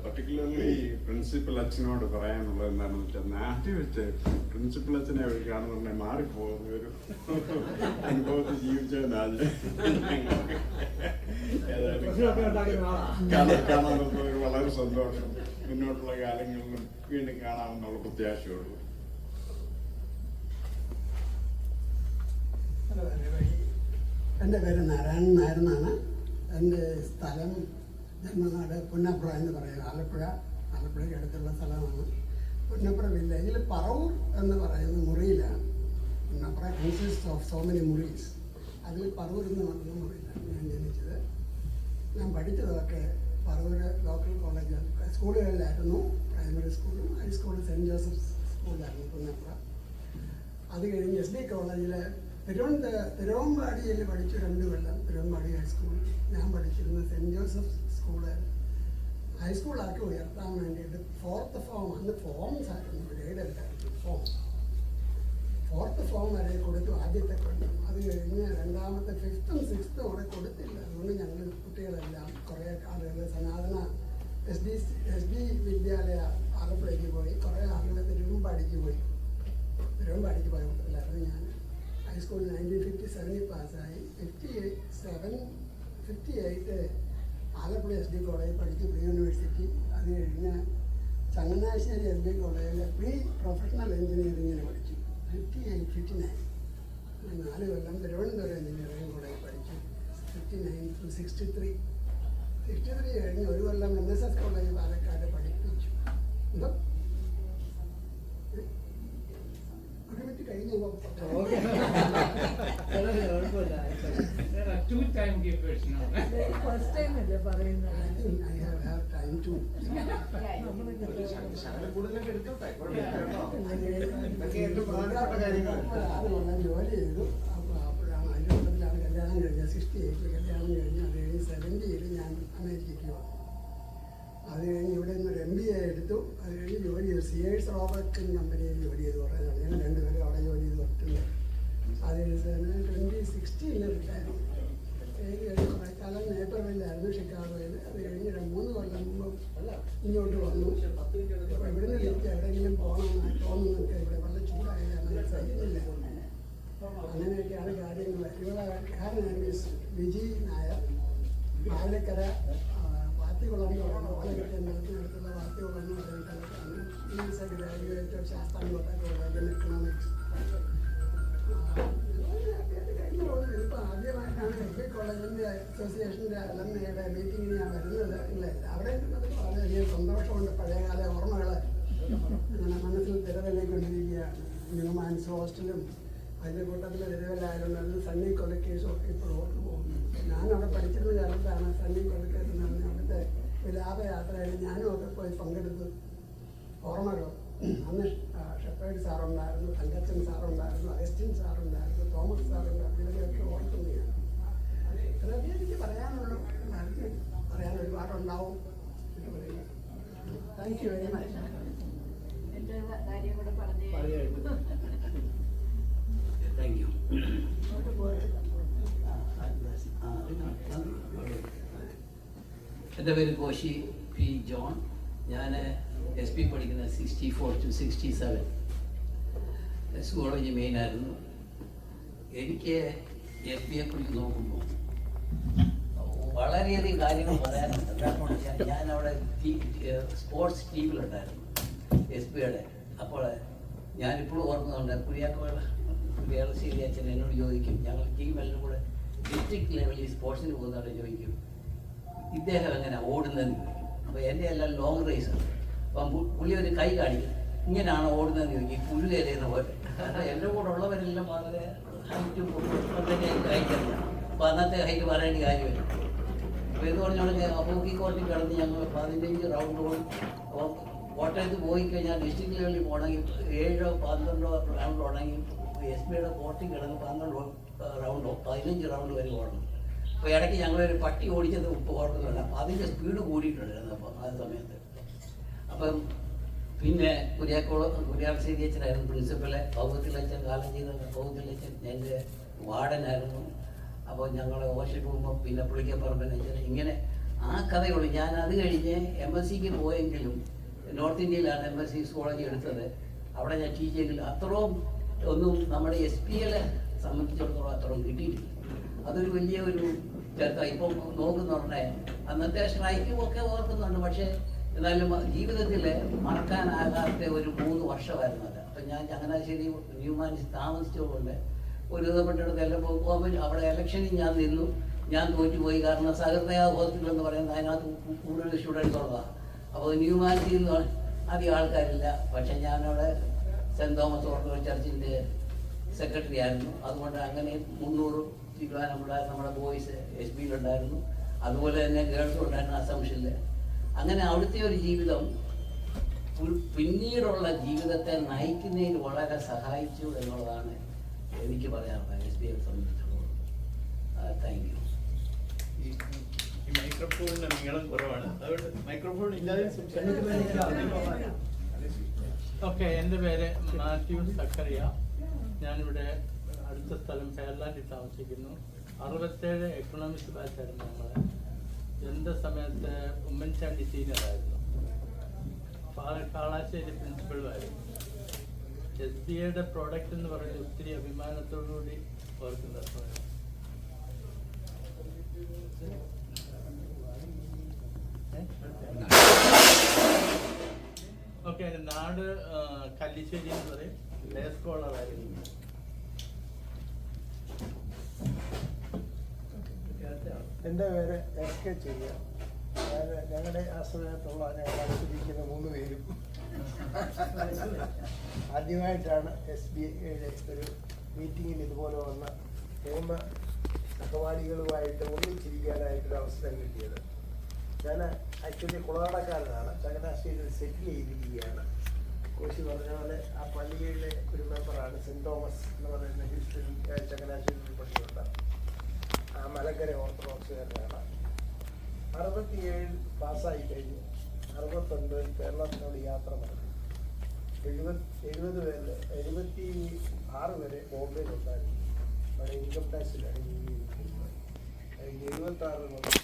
Speaker 17: Particularly principal അച്ഛനോട് പറയാനുള്ളത് എന്താണെന്ന് വെച്ചാൽ, നാട്ടിൽ വെച്ച് പ്രിൻസിപ്പൽ അച്ഛനെ കാണുന്നുണ്ടെ മാറിപ്പോകുന്ന ഒരു അനുഭവത്തിൽ ജീവിച്ചാൽ കാണാനുള്ള ഒരു വളരെ സന്തോഷം. മുന്നോട്ടുള്ള കാലങ്ങളിലും വീണ്ടും കാണാമെന്നുള്ള പ്രത്യാശയുള്ളൂ.
Speaker 18: എൻ്റെ പേര് നാരായണൻ നായർ എന്നാണ്. എൻ്റെ സ്ഥലം ജന്മനാട് പുന്നപ്ര എന്ന് പറയുന്നത് ആലപ്പുഴയ്ക്ക് അടുത്തുള്ള സ്ഥലമാണ്. പുന്നപ്ര വില്ലേജിൽ പറവൂർ എന്ന് പറയുന്ന മുറിയിലാണ്. Punnapra consist of so many മുറീസ്. അതിൽ പറവൂർ എന്ന് പറയുന്ന മുറിയിലാണ് ഞാൻ ജനിച്ചത്. ഞാൻ പഠിച്ചതൊക്കെ പറവൂർ ലോക്കൽ കോളേജ് സ്കൂളുകളിലായിരുന്നു. പ്രൈമറി സ്കൂളും ഹൈസ്കൂളും സെൻറ്റ് ജോസഫ്സ് സ്കൂളിലായിരുന്നു പുന്നപ്ര. അത് കഴിഞ്ഞ് SB കോളേജിൽ തിരുവമ്പാടിയിൽ പഠിച്ചു 2 കൊല്ലം. തിരുവമ്പാടി ഹൈസ്കൂൾ. ഞാൻ പഠിച്ചിരുന്ന സെൻറ്റ് ജോസഫ് സ്കൂള് ഹൈസ്കൂളാക്കി ഉയർത്താൻ വേണ്ടിയിട്ട് 4th ഫോം, അന്ന് ഫോംസ് ആയിരുന്നു, ഗ്രേഡല്ലായിരുന്നു, ഫോം. 4th ഫോം വരെ കൊടുത്തു ആദ്യത്തെ കൊല്ലം. അത് കഴിഞ്ഞ് രണ്ടാമത്തെ 5th 6th കൂടെ കൊടുത്തില്ല. അതുകൊണ്ട് ഞങ്ങൾ കുട്ടികളെല്ലാം കുറേ ആളുകൾ സനാതന SB വിദ്യാലയ ആലപ്പുഴയ്ക്ക് പോയി. കുറേ ആളുകൾ തിരുവമ്പാടിക്ക് പോയി. തിരുവമ്പാടിക്ക് പോയ കുട്ടികളായിരുന്നു ഞാൻ. ഹൈസ്കൂൾ 1957 പാസ്സായി. 58 ആലപ്പുഴ SB കോളേജിൽ പഠിച്ചു, പ്രീ യൂണിവേഴ്സിറ്റി. അത് കഴിഞ്ഞ് ചങ്ങനാശ്ശേരി SB കോളേജിൽ പ്രീ പ്രൊഫഷണൽ എഞ്ചിനീയറിങ്ങിന് പഠിച്ചു. 59 4 കൊല്ലം തിരുവനന്തപുരം എഞ്ചിനീയറിംഗ് കോളേജിൽ പഠിച്ചു. 59 to 63 കഴിഞ്ഞ് 1 കൊല്ലം NSS കോളേജ് പാലക്കാട് പഠിപ്പിച്ചു. എന്തോ
Speaker 1: There are 2 time givers now.
Speaker 10: First time അല്ലേ പറയുന്നത്?
Speaker 18: I have time to. ജോലി ചെയ്തു. അപ്പോഴാണ് അതിൻ്റെ കൂട്ടത്തിലാണ് കല്യാണം കഴിഞ്ഞത്. 68 കല്യാണം കഴിഞ്ഞ് അത് കഴിഞ്ഞ് 70 ഞാൻ അമേരിക്കയ്ക്ക് വന്നു. അത് കഴിഞ്ഞ് ഇവിടെ നിന്ന് ഒരു MBA എടുത്തു. അത് കഴിഞ്ഞ് ജോലി ചെയ്തു. സിയേഴ്സ് റോബർട്ട്സൺ കമ്പനിയിൽ ജോലി ചെയ്തു. കുറേ ഞാൻ 2 പേരും അവിടെ ജോലി ചെയ്ത് പറ്റുന്നത്. അത് കഴിഞ്ഞ് 2016 റിട്ടയർ ചെയ്തു. കുറേ കാലം നേപ്പറിലായിരുന്നു, ഷിക്കാഗോയിൽ. അത് കഴിഞ്ഞ് 3 കൊല്ലം മുമ്പ് ഇങ്ങോട്ട് വന്നു. അപ്പോൾ ഇവിടുന്ന് തിരിച്ച് എവിടെയെങ്കിലും പോകണമെന്ന് തോന്നുന്നൊക്കെ ഇവിടെ വളരെ ചൂടായതാണ്, സഹിക്കുന്നില്ല. അങ്ങനെയൊക്കെയാണ് കാര്യങ്ങൾ. ഇവിടെ വിജി നായർ, പാലക്കര വാത്തികുളം എന്ന് പറയുന്ന ഓലക്കറ്റടുത്തുള്ള വാത്തികുളം എന്ന് പറയുന്ന സ്ഥലത്താണ്. Is a graduate of Sasthamcotta college in economics. ഇപ്പോൾ ആദ്യമായിട്ടാണ് SB കോളേജിൻ്റെ അസോസിയേഷൻ്റെ അലംനയുടെ മീറ്റിങ്ങിന് ഞാൻ വരുന്നത്. ഇല്ല, എല്ലാവരെയും വളരെയധികം സന്തോഷമുണ്ട്. പഴയകാല ഓർമ്മകൾ അങ്ങനെ മനസ്സിൽ തിരവല്ലിക്കൊണ്ടിരിക്കുകയാണ്. ന്യൂമാൻസ് ഹോസ്റ്റലും അതിൻ്റെ കൂട്ടത്തിൽ തിരവല്ലായതുകൊണ്ട് സണ്ണി കൊലക്കേസും ഒക്കെ ഇപ്പോൾ ഓർത്ത് പോകുന്നു. ഞാനവിടെ പഠിച്ചിരുന്ന കാലത്താണ് സണ്ണി കൊലക്കേസ് എന്ന് പറഞ്ഞ അവിടുത്തെ വിലാപയാത്രയിൽ ഞാനും ഒക്കെ പോയി പങ്കെടുത്ത് ഓർമ്മകൾ അന്ന് ഷെപ്പേർഡ് സാറുണ്ടായിരുന്നു, തങ്കച്ചൻ സാറുണ്ടായിരുന്നു, അഗസ്റ്റിൻ സാറുണ്ടായിരുന്നു, തോമസ് സാറുണ്ടായിരുന്നു. ഇവരെയൊക്കെ ഓർക്കുന്നു ഞാൻ. ഇത്രയൊക്കെ എനിക്ക് പറയാനുള്ളൂ. പറയാൻ ഒരുപാടുണ്ടാവും എന്ന് പറയുന്നു. Thank you very much.
Speaker 8: എൻ്റെ കാര്യം കൂടെ പറഞ്ഞു.
Speaker 19: Thank you. എൻ്റെ പേര് കോശി പി ജോൺ. ഞാൻ SP പഠിക്കുന്ന 64 to 67 സുവോളജി മെയിനായിരുന്നു. എനിക്ക് SBയെ കുറിച്ച് നോക്കുമ്പോൾ വളരെയധികം കാര്യങ്ങൾ പറയാനുണ്ട്. ഞാൻ അവിടെ സ്പോർട്സ് ടീമിലുണ്ടായിരുന്നു SBയുടെ. അപ്പോൾ ഞാനിപ്പോഴും ഓർക്കുന്നുണ്ട്, കുര്യാളശ്ശേരി അച്ഛൻ എന്നോട് ചോദിക്കും, ഞങ്ങൾ ടീമെല്ലാം കൂടെ ഡിസ്ട്രിക്ട് ലെവലിൽ സ്പോർട്സിന് പോകുന്നവരെ ചോദിക്കും, ഇദ്ദേഹം എങ്ങനെ ഓടുന്നതെന്ന് ചോദിക്കും. അപ്പോൾ എൻ്റെ എല്ലാം ലോങ് റേസാണ്. അപ്പം പുള്ളി ഒരു കൈ കാണിക്കും, ഇങ്ങനെയാണോ ഓടുന്നതെന്ന് ചോദിക്കും, പുഴുകരയുന്ന പോലെ. എൻ്റെ കൂടെ ഉള്ളവരെല്ലാം വളരെ ഹൈറ്റും ഹൈറ്റല്ല. അപ്പോൾ അന്നത്തെ ഹൈറ്റ് പറയേണ്ട കാര്യമില്ല. അപ്പോൾ എന്ന് പറഞ്ഞാൽ ഹോക്കി കോർട്ടിൽ കിടന്ന് ഞങ്ങൾ 15 റൗണ്ട് ഓടി. അപ്പോൾ കോട്ടയത്ത് പോയി കഴിഞ്ഞാൽ ഡിസ്ട്രിക്ട് ലെവലിൽ പോകണമെങ്കിൽ 7 or 12 റൗണ്ട് ഓടണമെങ്കിൽ SBയുടെ കോർട്ടിൽ കിടന്ന് 12 റൗണ്ടോ 15 റൗണ്ട് വരെ ഓടണം. അപ്പോൾ ഇടയ്ക്ക് ഞങ്ങളൊരു പട്ടി ഓടിച്ചത് ഓർക്കുന്നുണ്ട്. അപ്പോൾ അതിൻ്റെ സ്പീഡ് കൂടിയിട്ടുണ്ടായിരുന്നു അപ്പോൾ ആ സമയത്ത്. അപ്പം പിന്നെ കുര്യാളശ്ശേരി അച്ഛനായിരുന്നു പ്രിൻസിപ്പല്. പൗവത്തിലച്ഛൻ കാലം ചെയ്ത പൗവത്തിലച്ഛൻ എൻ്റെ വാർഡനായിരുന്നു. അപ്പോൾ ഞങ്ങൾ ഓശി പോകുമ്പോൾ പിന്നെ പുളിക്കപ്പറമ്പൻ അച്ഛൻ, ഇങ്ങനെ ആ കഥയുള്ളൂ. ഞാൻ അത് കഴിഞ്ഞ് MSCക്ക് പോയെങ്കിലും നോർത്ത് ഇന്ത്യയിലാണ് MSc സുവോളജി എടുത്തത്. അവിടെ ഞാൻ ടീച്ച് ചെയ്തില്ല. അത്രയും ഒന്നും നമ്മുടെ SPയെ സംബന്ധിച്ചിടത്തോളം അത്രയും കിട്ടിയിട്ടില്ല. അതൊരു വലിയ ഒരു ചേർത്ത. ഇപ്പം നോക്കുന്ന പറഞ്ഞാൽ അന്നത്തെ സ്ട്രൈക്കും ഒക്കെ ഓർക്കുന്നുണ്ട്. പക്ഷേ എന്നാലും ജീവിതത്തിൽ മറക്കാനാകാത്ത ഒരു 3 വർഷമായിരുന്നു അത്. അപ്പം ഞാൻ ചങ്ങനാശ്ശേരി ന്യൂമാനിസ് താമസിച്ചതുകൊണ്ട് ഒരു വിധപ്പെട്ടെടുത്ത് എല്ലാം പോകുമ്പോൾ അവിടെ ഇലക്ഷനിൽ ഞാൻ നിന്നു. ഞാൻ തോറ്റുപോയി. കാരണം സഹൃദയ ഹോസ്പിറ്റൽ എന്ന് പറയുന്നത് അതിനകത്ത് കൂടുതൽ സ്റ്റുഡൻസ് ഉള്ളതാണ്. അപ്പോൾ ന്യൂമാനിസിൽ നിന്ന് അധികം ആൾക്കാരില്ല. പക്ഷേ ഞാനവിടെ സെൻറ്റ് തോമസ് ഓർത്തഡോക്സ് ചർച്ചിൻ്റെ സെക്രട്ടറി ആയിരുന്നു. അതുകൊണ്ട് അങ്ങനെ 300 നമ്മുടെ ബോയ്സ് SBയിലുണ്ടായിരുന്നു. അതുപോലെ തന്നെ ഗേൾസും ഉണ്ടായിരുന്നു അസംഷനിൽ. അങ്ങനെ അവിടുത്തെ ഒരു ജീവിതം പിന്നീടുള്ള ജീവിതത്തെ നയിക്കുന്നതിന് വളരെ സഹായിച്ചു എന്നുള്ളതാണ് എനിക്ക് പറയാനുള്ളത് SBയെ സംബന്ധിച്ചിടത്തോളം. Thank you.
Speaker 7: ഈ മൈക്രോഫോണിന് നീളം കുറവാണ്, അതുകൊണ്ട് മൈക്രോഫോൺ ഇല്ലാതെ
Speaker 6: ഓക്കെ. എൻ്റെ പേര് മാത്യു സക്കറിയ. ഞാനിവിടെ അടുത്ത സ്ഥലം ഫെയർലാൻഡിൽ താമസിക്കുന്നു. 67 എക്കണോമിക്സ് ബാച്ചായിരുന്നു ഞങ്ങൾ. എൻ്റെ സമയത്ത് ഉമ്മൻചാണ്ടി സീനിയറായിരുന്നു, കാളാശ്ശേരി പ്രിൻസിപ്പളുമായിരുന്നു. SBയുടെ പ്രോഡക്റ്റ് എന്ന് പറയുന്നത് ഒത്തിരി അഭിമാനത്തോടുകൂടി ഓർക്കുന്ന സമയം. ഓക്കെ. എൻ്റെ നാട് കല്ലിശ്ശേരി എന്ന് പറയും. ഡേ സ്കോളറായിരുന്നു.
Speaker 2: എൻ്റെ പേര് SK ചെറിയ. ഞങ്ങളുടെ ആശ്രയത്തുള്ള ഞങ്ങൾ അനുസരിക്കുന്ന 3 പേരും ആദ്യമായിട്ടാണ് SBയുടെ ഒരു മീറ്റിങ്ങിൽ ഇതുപോലെ വന്ന നിയമ സഹപാഠികളുമായിട്ട് ഒന്നിച്ചിരിക്കാനായിട്ടൊരു അവസരം കിട്ടിയത്. ഞാൻ ആക്ച്വലി കുളനാടക്കാരനാണ്. ചങ്ങനാശ്ശേരിയിൽ സെറ്റിൽ ചെയ്തിരിക്കുകയാണ്. കോശി പറഞ്ഞ പോലെ ആ പള്ളിയിലെ ഒരു മെമ്പറാണ്. സെൻറ്റ് തോമസ് എന്ന് പറയുന്ന ഹിസ്റ്ററി ചങ്ങനാശ്ശേരിയിൽ പഠിച്ചുകൊണ്ട് ആ മലങ്കര ഓർത്തഡോക്സുകാരനാണ്. 67 പാസ്സായി കഴിഞ്ഞു. 69 കേരളത്തിനോട് യാത്ര നടത്തി. 76 വരെ ബോംബെയിലുണ്ടായിരുന്നു. അവിടെ ഇൻകം ടാക്സിലാണ് ജീവിക്കുന്നത്. 76 മുതൽ